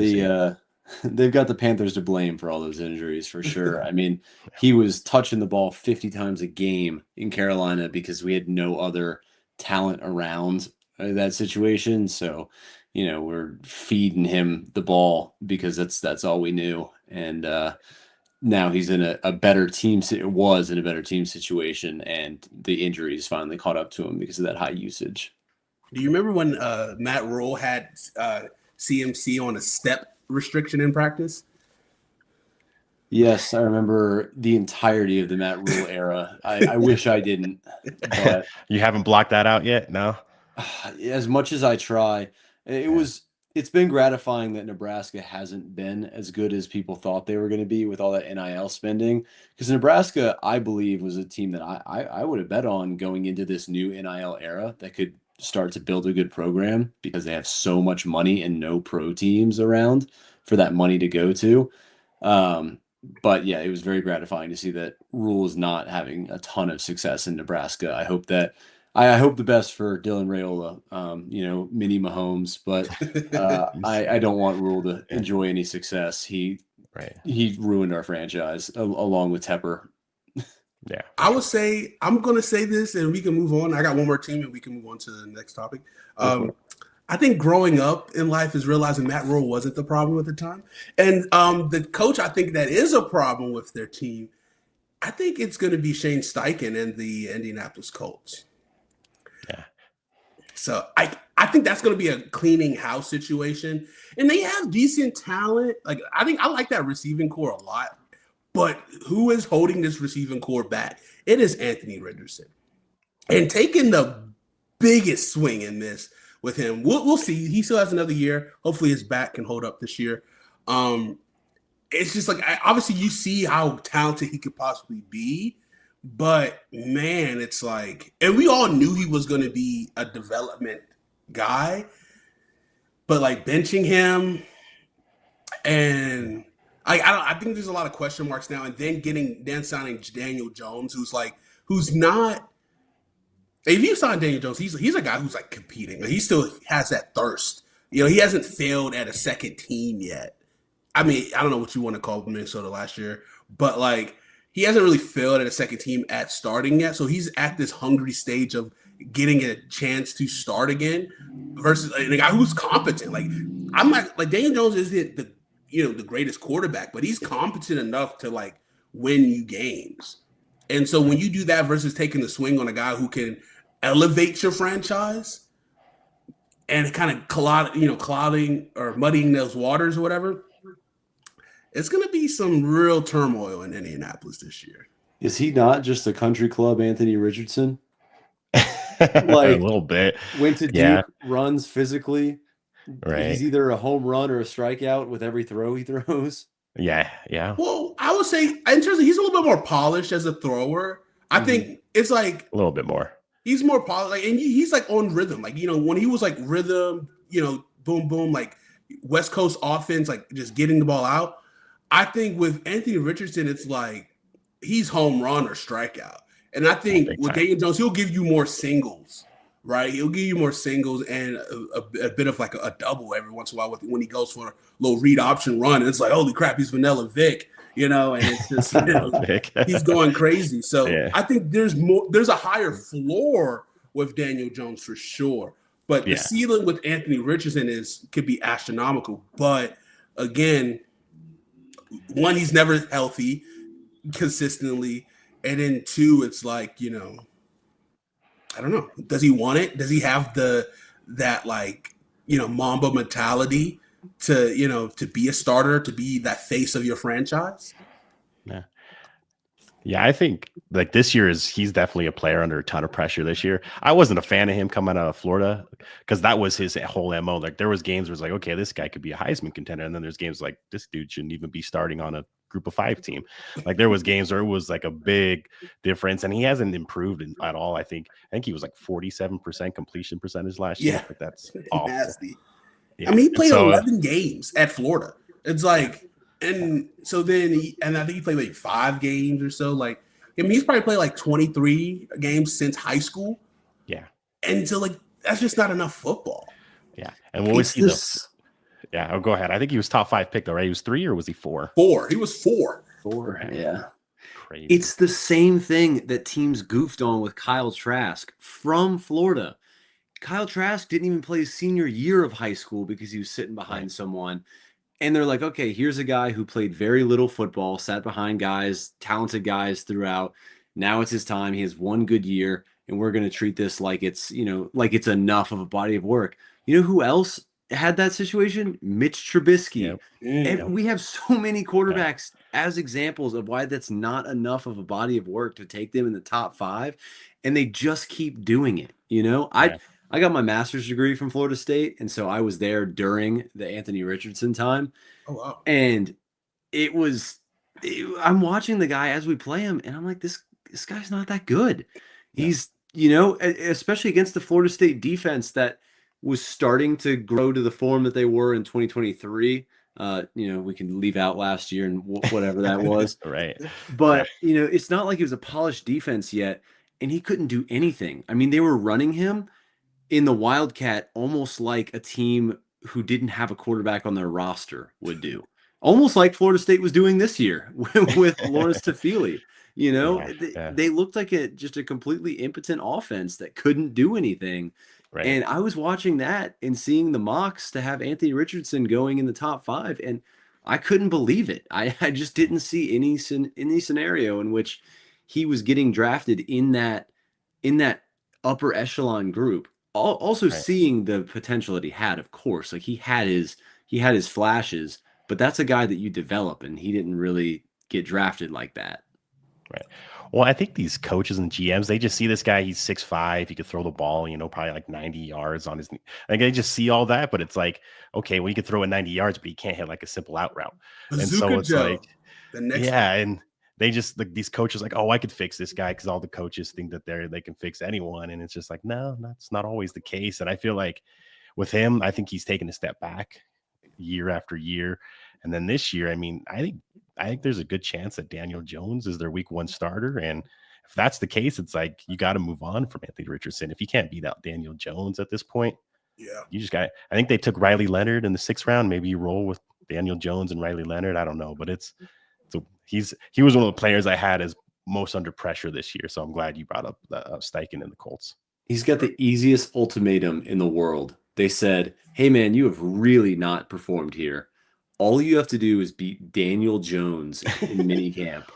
they've got the Panthers to blame for all those injuries for sure. I mean, he was touching the ball 50 times a game in Carolina because we had no other talent around that situation. So, we're feeding him the ball because that's all we knew. And now he's in a better team. It was in a better team situation, and the injuries finally caught up to him because of that high usage. Do you remember when Matt Rule had CMC on a step restriction in practice? Yes, I remember the entirety of the Matt Rule era. I wish I didn't. But you haven't blocked that out yet? No? As much as I try, it's been gratifying that Nebraska hasn't been as good as people thought they were going to be with all that NIL spending. Because Nebraska, I believe, was a team that I would have bet on going into this new NIL era that could start to build a good program because they have so much money and no pro teams around for that money to go to. But yeah, it was very gratifying to see that Rule is not having a ton of success in Nebraska. I hope the best for Dylan Raiola, mini Mahomes, but I don't want Rule to enjoy any success. He ruined our franchise along with Tepper. Yeah, I would say I'm going to say this, and we can move on. I got one more team, and we can move on to the next topic. I think growing up in life is realizing Matt Rule wasn't the problem at the time. And the coach I think that is a problem with their team, I think it's going to be Shane Steichen and the Indianapolis Colts. Yeah. So I think that's going to be a cleaning house situation. And they have decent talent. Like I think I like that receiving core a lot. But who is holding this receiving core back? It is Anthony Richardson. And taking the biggest swing in this with him. We'll see. He still has another year. Hopefully his back can hold up this year. It's just like, obviously you see how talented he could possibly be, but man, it's like, and we all knew he was going to be a development guy, but like benching him and I think there's a lot of question marks now, and then signing Daniel Jones, who's not. If you sign Daniel Jones, he's a guy who's like competing. He still has that thirst. You know, he hasn't failed at a second team yet. I mean, I don't know what you want to call Minnesota last year, but like he hasn't really failed at a second team at starting yet. So he's at this hungry stage of getting a chance to start again versus a guy who's competent. Like I'm not like Daniel Jones isn't the greatest quarterback, but he's competent enough to like win you games. And so when you do that versus taking the swing on a guy who can elevate your franchise and kind of clouding or muddying those waters or whatever, it's going to be some real turmoil in Indianapolis this year. Is he not just a country club Anthony Richardson? Like a little bit. Went to Duke, runs physically. Right. He's either a home run or a strikeout with every throw he throws. Yeah. Well, I would say in terms of he's a little bit more polished as a thrower. I think it's like a little bit more. He's more polished, like, and he's like on rhythm. Like, when he was like rhythm, boom, boom, like West Coast offense, like just getting the ball out. I think with Anthony Richardson, it's like he's home run or strikeout. And I think with Daniel Jones, he'll give you more singles, right? He'll give you more singles and a bit of like a double every once in a while when he goes for a little read option run. And it's like, holy crap, he's Vanilla Vic, and it's just, he's going crazy. So yeah. I think there's a higher floor with Daniel Jones for sure. But the ceiling with Anthony Richardson could be astronomical. But again, one, he's never healthy consistently. And then two, it's like, I don't know. Does he want it? Does he have that Mamba mentality to be a starter, to be that face of your franchise? Yeah, I think like this year he's definitely a player under a ton of pressure this year. I wasn't a fan of him coming out of Florida because that was his whole MO. Like there was games where it's like, okay, this guy could be a Heisman contender. And then there's games like this dude shouldn't even be starting on a group of 5 team. Like there was games where it was like a big difference and he hasn't improved at all. I think he was like 47% completion percentage last year. Like that's awful. Nasty. Yeah. I mean, he played 11 games at Florida. It's like, and so then I think he played like 5 games or so. Like, I mean, he's probably played like 23 games since high school. Yeah. And so like, that's just not enough football. Yeah. And what was he Yeah, go ahead. I think he was top 5 pick though, right? He was 3 or was he 4? 4. He was 4. 4, yeah. Crazy. It's the same thing that teams goofed on with Kyle Trask from Florida. Kyle Trask didn't even play his senior year of high school because he was sitting behind someone. And they're like, okay, here's a guy who played very little football, sat behind guys, talented guys throughout. Now it's his time. He has one good year, and we're going to treat this like it's, like it's enough of a body of work. You know who else had that situation? Mitch Trubisky. Yep. And we have so many quarterbacks as examples of why that's not enough of a body of work to take them in the top 5, and they just keep doing it. I got my master's degree from Florida State, and so I was there during the Anthony Richardson time. Oh, wow. And I'm watching the guy as we play him, and I'm like, this guy's not that good. Yeah. He's, especially against the Florida State defense that was starting to grow to the form that they were in 2023. We can leave out last year and whatever that was. Right. But, it's not like it was a polished defense yet, and he couldn't do anything. I mean, they were running him in the Wildcat almost like a team who didn't have a quarterback on their roster would do. Almost like Florida State was doing this year with Lawrence Tafili. They looked like just a completely impotent offense that couldn't do anything. Right. And I was watching that and seeing the mocks to have Anthony Richardson going in the top 5, and I couldn't believe it. I just didn't see any scenario in which he was getting drafted in that upper echelon group. Also Right. seeing the potential that he had, of course. Like he had his flashes, but that's a guy that you develop, and he didn't really get drafted like that. Right. Well, I think these coaches and GMs, they just see this guy, he's 6'5", he could throw the ball, probably like 90 yards on his knee. Like they just see all that, but it's like, okay, well, he could throw it 90 yards, but he can't hit like a simple out route. And so Bazooka it's Joe, like, the next. yeah, and they just like these coaches like, oh, I could fix this guy because all the coaches think that they can fix anyone. And it's just like, no, that's not always the case. And I feel like with him, I think he's taken a step back year after year. And then this year, I mean, I think there's a good chance that Daniel Jones is their week 1 starter. And if that's the case, it's like you got to move on from Anthony Richardson. If you can't beat out Daniel Jones at this point, Yeah. you just got. I think they took Riley Leonard in the 6th round. Maybe you roll with Daniel Jones and Riley Leonard. I don't know, but he was one of the players I had as most under pressure this year. So I'm glad you brought up Steichen and the Colts. He's got the easiest ultimatum in the world. They said, "Hey man, you have really not performed here. All you have to do is beat Daniel Jones in minicamp,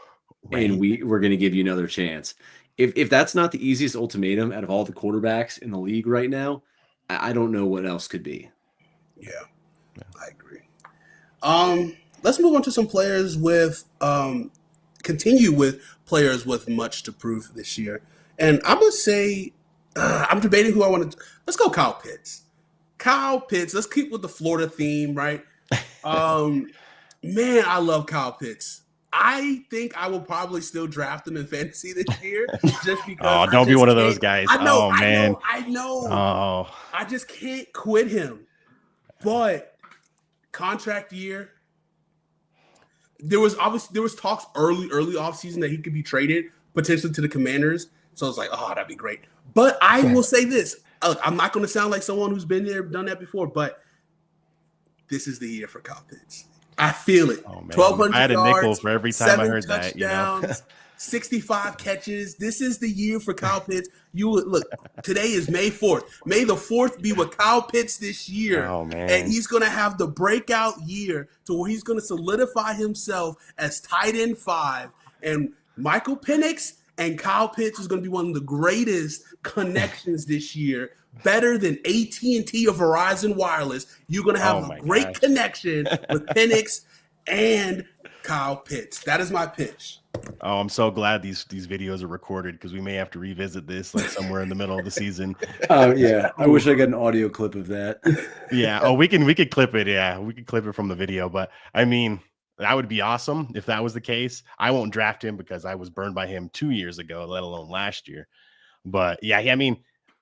Right. and we're going to give you another chance." If that's not the easiest ultimatum out of all the quarterbacks in the league right now, I don't know what else could be. Yeah, I agree. Let's move on to some players with continue with players with much to prove this year. And I'm gonna say I'm debating who I want to. Let's go Kyle Pitts. Kyle Pitts. Let's keep with the Florida theme, right? Man, I love Kyle Pitts. I think I will probably still draft him in fantasy this year just because. Oh, don't be one of those guys. I know, oh man. I know. Oh. I just can't quit him. But contract year. There was talks early offseason that he could be traded potentially to the Commanders. So I was like, oh, that'd be great. But I will say this. Look, I'm not going to sound like someone who's been there, done that before, but this is the year for Kyle Pitts. I feel it. Oh, 1,200 I had a yards, nickel for every time I heard touchdowns, that. 65 catches. This is the year for Kyle Pitts. Look, today is May 4th. May the 4th be with Kyle Pitts this year. Oh, man. And he's going to have the breakout year to where he's going to solidify himself as tight end 5. And Michael Penix and Kyle Pitts is going to be one of the greatest connections this year. Better than AT&T or Verizon Wireless. You're going to have a great connection with Penix and Kyle Pitts. That is my pitch. Oh, I'm so glad these videos are recorded because we may have to revisit this like somewhere in the middle of the season. Yeah, I wish I got an audio clip of that. Yeah. Oh, we could clip it. Yeah, we could clip it from the video. But I mean, that would be awesome if that was the case. I won't draft him because I was burned by him 2 years ago, let alone last year. But yeah, I mean,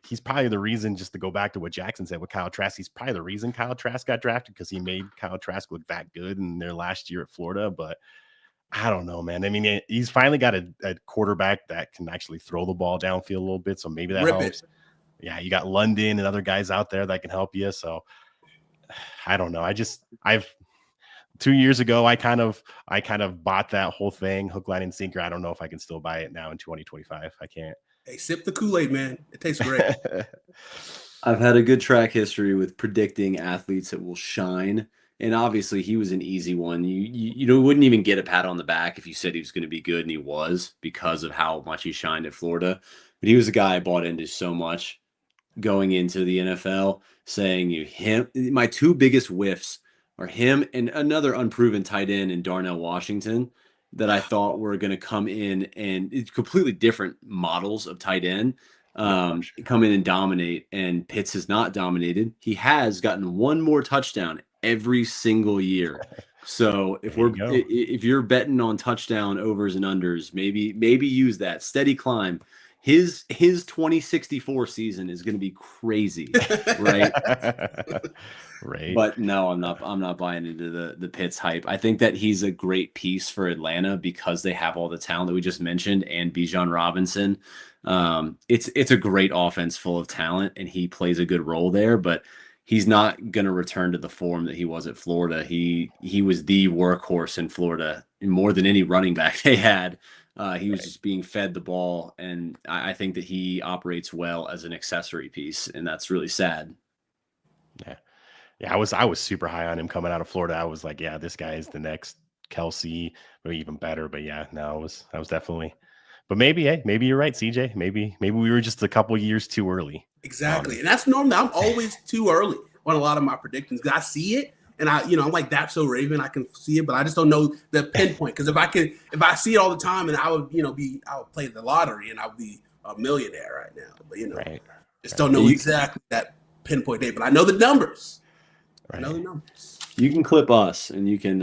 he's probably the reason, just to go back to what Jackson said with Kyle Trask, he's probably the reason Kyle Trask got drafted because he made Kyle Trask look that good in their last year at Florida. But I don't know, man. I mean, he's finally got a quarterback that can actually throw the ball downfield a little bit. So maybe that helps. Yeah, you got London and other guys out there that can help you. So I don't know. I've 2 years ago, I kind of bought that whole thing, hook, line, and sinker. I don't know if I can still buy it now in 2025. I can't. Hey, sip the Kool-Aid, man. It tastes great. I've had a good track history with predicting athletes that will shine. And obviously, he was an easy one. You wouldn't even get a pat on the back if you said he was going to be good, and he was because of how much he shined at Florida. But he was a guy I bought into so much going into the NFL, saying my 2 biggest whiffs are him and another unproven tight end in Darnell Washington that I thought were going to come in, and it's completely different models of tight end come in and dominate. And Pitts has not dominated. He has gotten 1 more touchdown every single year. So if you're betting on touchdown overs and unders, maybe use that steady climb. His 2064 season is going to be crazy, right? Right. But no, I'm not buying into the Pitts hype. I think that he's a great piece for Atlanta because they have all the talent that we just mentioned and Bijan Robinson. It's a great offense full of talent, and he plays a good role there, but he's not going to return to the form that he was at Florida. He was the workhorse in Florida more than any running back they had. He was just being fed the ball, and I think that he operates well as an accessory piece, and that's really sad. Yeah. Yeah, I was super high on him coming out of Florida. I was like, yeah, this guy is the next Kelsey, maybe even better. But yeah, no, I was definitely. But maybe, hey, maybe you're right, CJ. Maybe we were just a couple years too early. Exactly. And that's normal. I'm always too early on a lot of my predictions. I see it and I'm like, that's so Raven. I can see it, but I just don't know the pinpoint. Because if I see it all the time, and I would, I would play the lottery and I would be a millionaire right now. But Right. Just don't know exactly that pinpoint date. But I know the numbers. Right. I know the numbers. You can clip us, and you can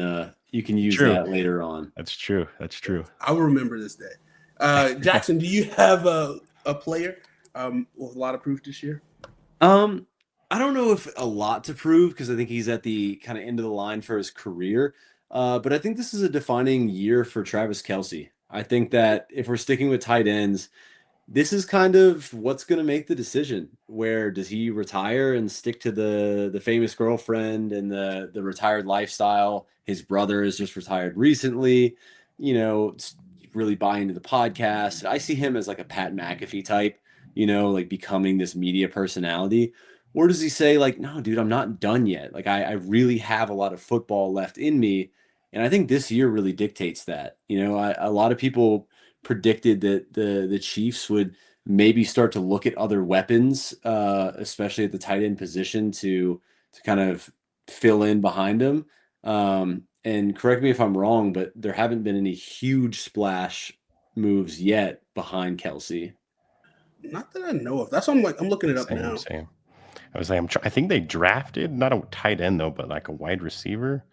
use that later on. That's true. That's true. I will remember this day. Jackson, do you have a player with a lot of proof this year? I don't know if a lot to prove, because I think he's at the kind of end of the line for his career. But I think this is a defining year for Travis Kelce. I think that if we're sticking with tight ends, this is kind of what's going to make the decision. Where does he retire and stick to the famous girlfriend and the retired lifestyle? His brother has just retired recently. Really buy into the podcast. I see him as like a Pat McAfee type, like becoming this media personality. Or does he say like, no, dude, I'm not done yet. Like I really have a lot of football left in me. And I think this year really dictates that. A lot of people predicted that the Chiefs would maybe start to look at other weapons, especially at the tight end position to kind of fill in behind him. And correct me if I'm wrong, but there haven't been any huge splash moves yet behind Kelce. Not that I know of. That's what I'm looking it up now. Same. I was like, I think they drafted not a tight end though, but like a wide receiver.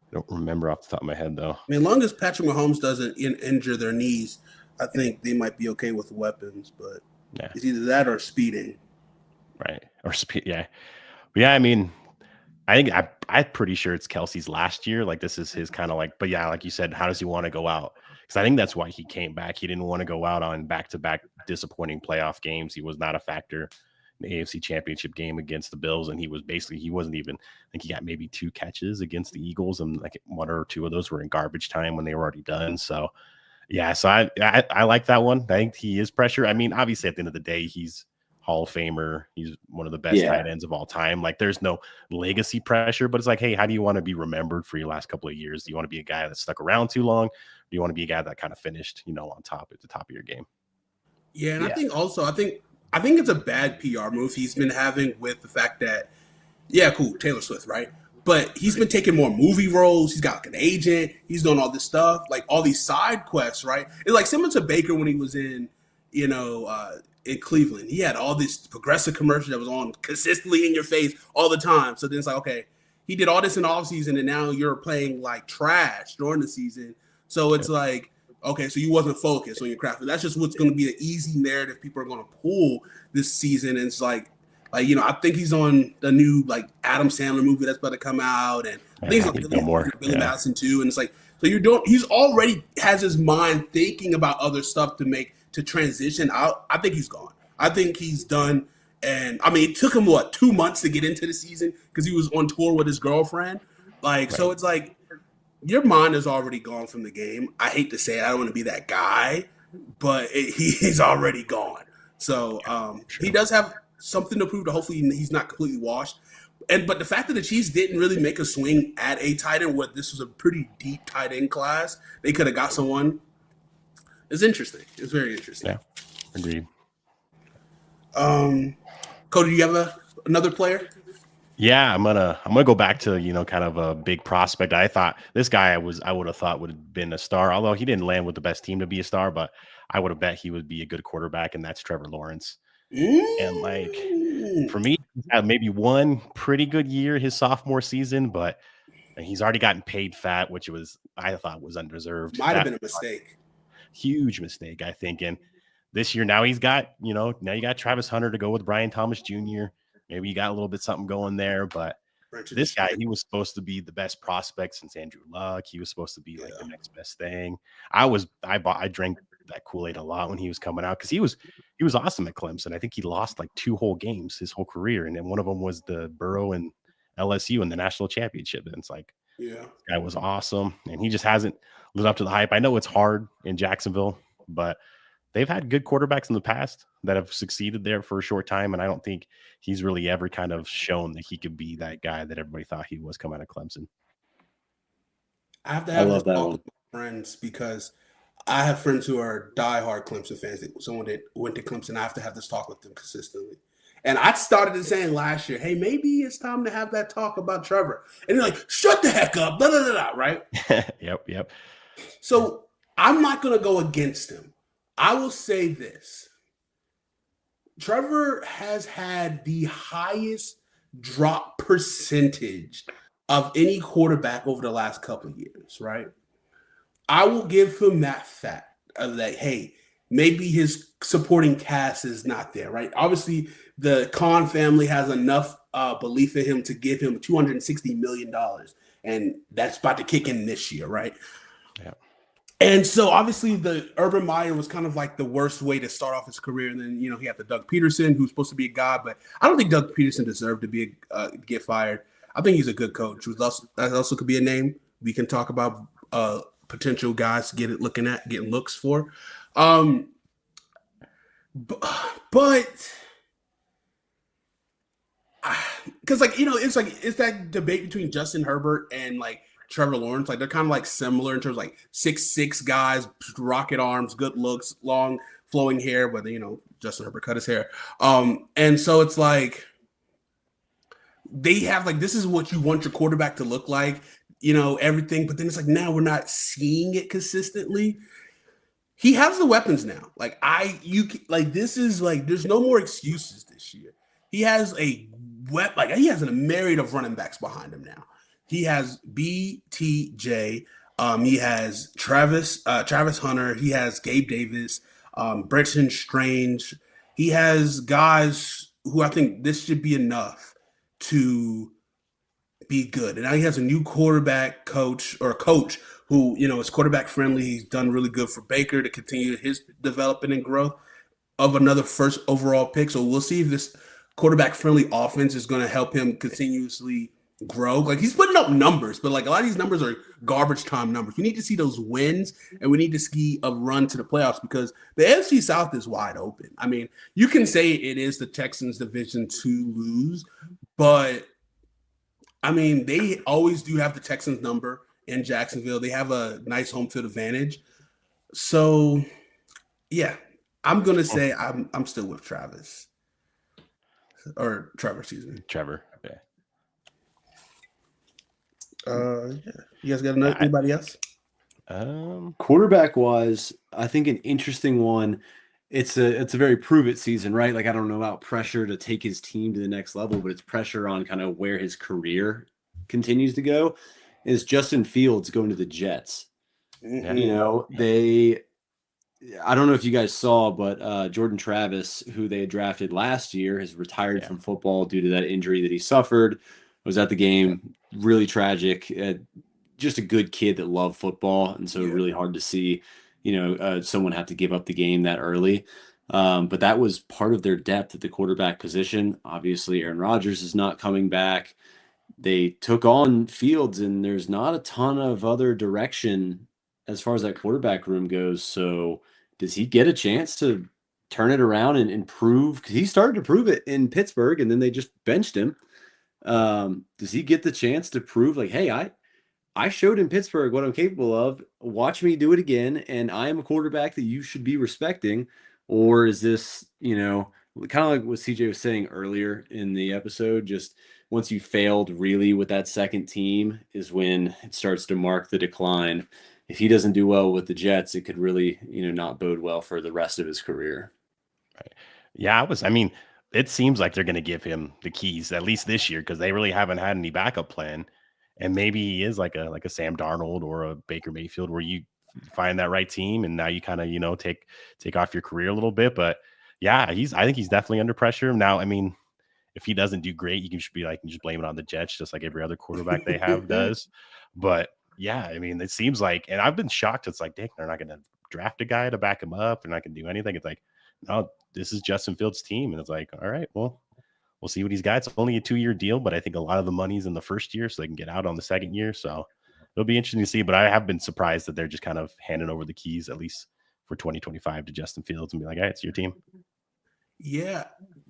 I don't remember off the top of my head though. I mean, as long as Patrick Mahomes doesn't injure their knees, I think they might be okay with weapons. But it's either that or speeding. Right. Or speed. Yeah. Yeah. I mean, I think I'm pretty sure it's Kelsey's last year. Like this is his kind of like, but yeah, like you said, how does he want to go out? Because I think that's why he came back. He didn't want to go out on back-to-back disappointing playoff games. He was not a factor in the AFC Championship game against the Bills, and he wasn't even. I think he got maybe 2 catches against the Eagles, and like 1 or 2 of those were in garbage time when they were already done. So yeah, so I like that one. I think he is pressure. I mean, obviously at the end of the day, he's Hall of Famer. He's one of the best tight ends of all time. Like there's no legacy pressure, but it's like, hey, how do you want to be remembered for your last couple of years? Do you want to be a guy that stuck around too long? Do you want to be a guy that kind of finished, on top at the top of your game? Yeah, and I think also, I think it's a bad PR move he's been having with the fact that, cool, Taylor Swift, right? But he's been taking more movie roles. He's got like an agent. He's doing all this stuff, like all these side quests, right? It's like similar to Baker when he was in Cleveland. He had all this progressive commercial that was on consistently in your face all the time. So then it's like, okay, he did all this in the offseason, and now you're playing like trash during the season. So it's like, okay, so you wasn't focused on your craft. But that's just what's going to be an easy narrative people are going to pull this season. And it's like, I think he's on the new like Adam Sandler movie that's about to come out, and I think he's on Billy Madison too. And it's like, so he's already has his mind thinking about other stuff to transition out. I think he's gone. I think he's done. And I mean, it took him 2 months to get into the season because he was on tour with his girlfriend. So it's like your mind is already gone from the game. I hate to say it. I don't want to be that guy, but he's already gone. So he does have something to prove. Hopefully he's not completely washed. But the fact that the Chiefs didn't really make a swing at a tight end, where this was a pretty deep tight end class, they could have got someone. It's interesting. It's very interesting. Yeah, agreed. Cody, do you have another player? Yeah, I'm gonna go back to kind of a big prospect. I thought this guy I would have thought would have been a star, although he didn't land with the best team to be a star. But I would have bet he would be a good quarterback, and that's Trevor Lawrence. And like for me, he had maybe one pretty good year his sophomore season, but he's already gotten paid fat, which I thought was undeserved. Might have been a mistake. Huge mistake, I think. And this year now he's got, now you got Travis Hunter to go with Brian Thomas Jr. Maybe you got a little bit something going there, but this guy, he was supposed to be the best prospect since Andrew Luck. He was supposed to be like the next best thing. I drank that Kool-Aid a lot when he was coming out because he was awesome at Clemson. I think he lost like 2 whole games his whole career, and then one of them was the Burrow and LSU in the national championship. And it's like, Yeah. This guy was awesome, and he just hasn't lived up to the hype. I know it's hard in Jacksonville, but they've had good quarterbacks in the past that have succeeded there for a short time, and I don't think he's really ever kind of shown that he could be that guy that everybody thought he was coming out of Clemson. I have to I have this love that talk one. with my friends because I have friends who are diehard Clemson fans. Someone that went to Clemson, I have to have this talk with them consistently. And I started saying last year, hey, maybe it's time to have that talk about Trevor. And they're like, shut the heck up, blah, blah, blah, blah, right? Yep. So I'm not going to go against him. I will say this. Trevor has had the highest drop percentage of any quarterback over the last couple of years, right? I will give him that fact of that, hey, maybe his supporting cast is not there, right? Obviously, the Khan family has enough belief in him to give him $260 million, and that's about to kick in this year, right? Yeah. And so obviously the Urban Meyer was kind of like the worst way to start off his career. And then, he had the Doug Peterson, who's supposed to be a god, but I don't think Doug Peterson deserved to be get fired. I think he's a good coach. That also could be a name we can talk about potential guys getting looks for. But because it's that debate between Justin Herbert and like Trevor Lawrence. Like they're kind of like similar in terms of like 6'6" guys, rocket arms, good looks, long flowing hair, but Justin Herbert cut his hair. And so it's like they have like, this is what you want your quarterback to look like, everything. But then it's like, now we're not seeing it consistently. He has the weapons now. This is like, there's no more excuses this year. He has he has a myriad of running backs behind him now. He has BTJ. He has Travis Hunter. He has Gabe Davis, Brenton Strange. He has guys who I think this should be enough to be good. And now he has a new quarterback coach who, is quarterback friendly. He's done really good for Baker to continue his development and growth of another first overall pick. So we'll see if this quarterback friendly offense is going to help him continuously grow. Like he's putting up numbers, but like a lot of these numbers are garbage time numbers. We need to see those wins and we need to see a run to the playoffs because the AFC South is wide open. I mean, you can say it is the Texans division to lose, but I mean, they always do have the Texans number in Jacksonville. They have a nice home field advantage. So yeah, I'm going to say I'm still with Travis. Or Trevor, excuse me. Trevor. Yeah. Yeah. You guys got anybody else? Quarterback wise, I think an interesting one. It's a very prove it season, right? Like I don't know about pressure to take his team to the next level, but it's pressure on kind of where his career continues to go. Is Justin Fields going to the Jets? Mm-hmm. I don't know if you guys saw, but Jordan Travis, who they had drafted last year, has retired from football due to that injury that he suffered. Was at the game, really tragic. Just a good kid that loved football, and so really hard to see, someone have to give up the game that early. But that was part of their depth at the quarterback position. Obviously, Aaron Rodgers is not coming back. They took on Fields, and there's not a ton of other direction as far as that quarterback room goes. So does he get a chance to turn it around and improve? Because he started to prove it in Pittsburgh, and then they just benched him. Does he get the chance to prove like, hey, I showed in Pittsburgh what I'm capable of. Watch me do it again, and I am a quarterback that you should be respecting? Or is this, kind of like what CJ was saying earlier in the episode, just once you failed really with that second team is when it starts to mark the decline. If he doesn't do well with the Jets, it could really, not bode well for the rest of his career. Right. Yeah, it seems like they're going to give him the keys at least this year because they really haven't had any backup plan. And maybe he is like a Sam Darnold or a Baker Mayfield where you find that right team and now you kind of, take off your career a little bit. But yeah, I think he's definitely under pressure. Now, I mean, if he doesn't do great, you can just blame it on the Jets, just like every other quarterback they have does. But yeah, I mean, it seems like, and I've been shocked. It's like, dang, they're not going to draft a guy to back him up. They're not going to do anything. It's like, no, this is Justin Fields' team. And it's like, all right, well, we'll see what he's got. It's only a 2-year deal, but I think a lot of the money's in the first year, so they can get out on the second year. So it'll be interesting to see. But I have been surprised that they're just kind of handing over the keys, at least for 2025, to Justin Fields and be like, hey, it's your team. Yeah,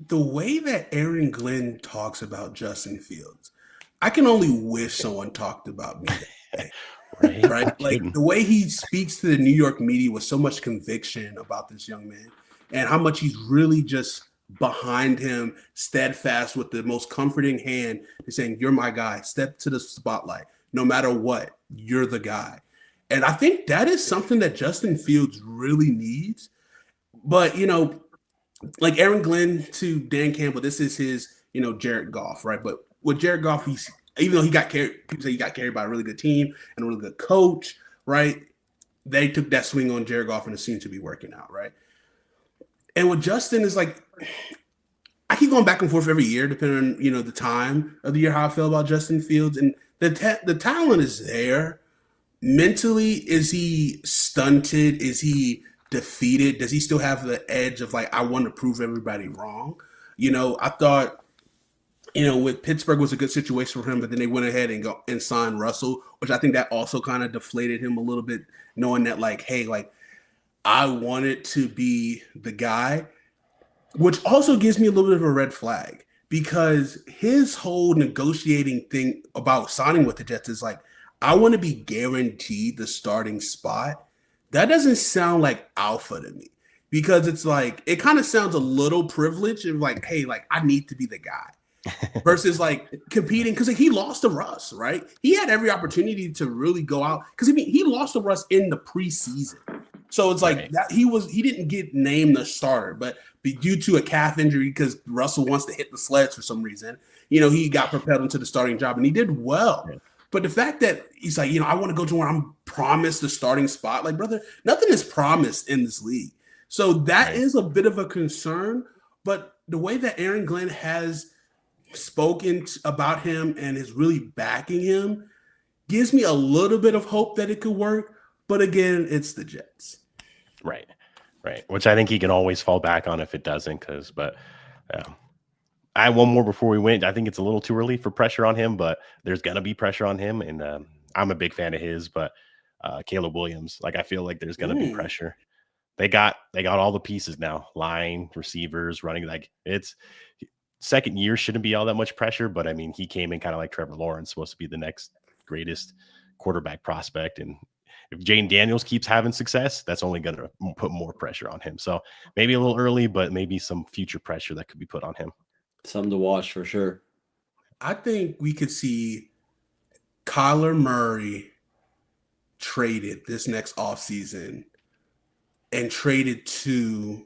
the way that Aaron Glenn talks about Justin Fields, I can only wish someone talked about me that way. Right? Like the way he speaks to the New York media with so much conviction about this young man and how much he's really just behind him, steadfast with the most comforting hand, saying, you're my guy, step to the spotlight. No matter what, you're the guy. And I think that is something that Justin Fields really needs. But, like Aaron Glenn to Dan Campbell, this is his, Jared Goff, right? But with Jared Goff, even though he got carried, people say he got carried by a really good team and a really good coach, right? They took that swing on Jared Goff and it seemed to be working out, right? And with Justin is like, I keep going back and forth every year, depending on, the time of the year, how I feel about Justin Fields. And the talent is there. Mentally, is he stunted? Is he defeated? Does he still have the edge of like, I want to prove everybody wrong? I thought, with Pittsburgh was a good situation for him, but then they went ahead and signed Russell, which I think that also kind of deflated him a little bit, knowing that like, hey, like I wanted to be the guy, which also gives me a little bit of a red flag because his whole negotiating thing about signing with the Jets is like, I want to be guaranteed the starting spot. That doesn't sound like alpha to me because it's like, it kind of sounds a little privileged and like, hey, like I need to be the guy. Versus like competing because he lost to Russ, right? He had every opportunity to really go out because he lost to Russ in the preseason. So it's like that he didn't get named the starter, but due to a calf injury because Russell wants to hit the sleds for some reason, he got propelled into the starting job and he did well. Yeah. But the fact that he's like, I want to go to where I'm promised the starting spot, like brother, nothing is promised in this league. So that is a bit of a concern. But the way that Aaron Glenn has spoken about him and is really backing him gives me a little bit of hope that it could work. But again, it's the Jets. Right. Which I think he can always fall back on if it doesn't. I have one more before we went. I think it's a little too early for pressure on him, but there's going to be pressure on him. And I'm a big fan of his, but Caleb Williams, like I feel like there's going to be pressure. They got all the pieces now, line, receivers, running. Like it's second year shouldn't be all that much pressure, but I mean, he came in kind of like Trevor Lawrence, supposed to be the next greatest quarterback prospect. And if Jane Daniels keeps having success, that's only going to put more pressure on him. So maybe a little early, but maybe some future pressure that could be put on him. Something to watch for sure. I think we could see Kyler Murray traded this next offseason and traded to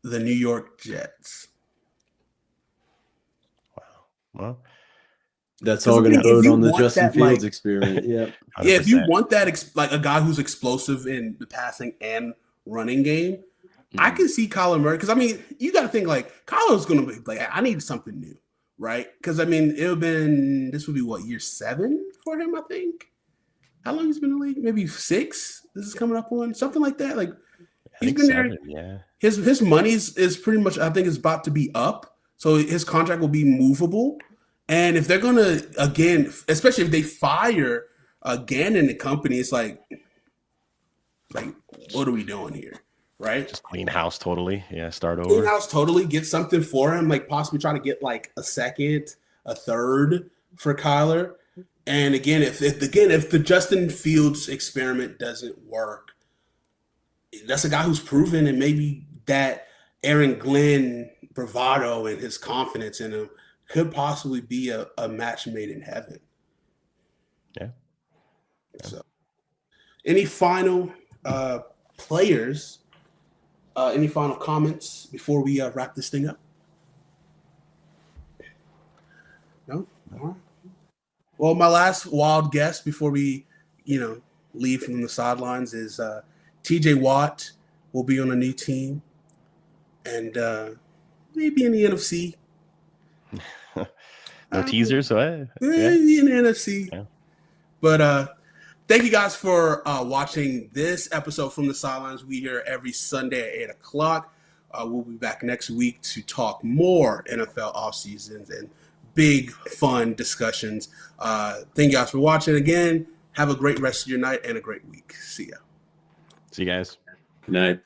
the New York Jets. Wow. Well, that's all going to vote on the Justin Fields experiment. Yeah. Yeah. If you want that, like a guy who's explosive in the passing and running game, I can see Kyler Murray. Because, I mean, you got to think like Kyler's going to be like, I need something new, right? Because, I mean, this would be what, year 7 for him, I think? How long he's been in the league? Maybe 6? This is coming up on something like that. Like, he's been 7, there. Yeah. His money is pretty much, I think, is about to be up. So his contract will be movable. And if they're going to, again, especially if they fire again in the company, it's like, what are we doing here? Right? Just clean house totally. Yeah, start over. Clean house totally. Get something for him, like possibly try to get like a second, a third for Kyler. And again, if the Justin Fields experiment doesn't work, that's a guy who's proven, and maybe that Aaron Glenn bravado and his confidence in him could possibly be a match made in heaven. Yeah. So, any final players? Any final comments before we wrap this thing up? No? All right. Well, my last wild guess before we, leave from the sidelines is TJ Watt will be on a new team and maybe in the NFC. No teasers? Maybe in the NFC. Yeah. But thank you guys for watching this episode from the sidelines. We here every Sunday at 8 o'clock. We'll be back next week to talk more NFL off seasons and big fun discussions. Thank you guys for watching again. Have a great rest of your night and a great week. See ya. See you guys. Good night.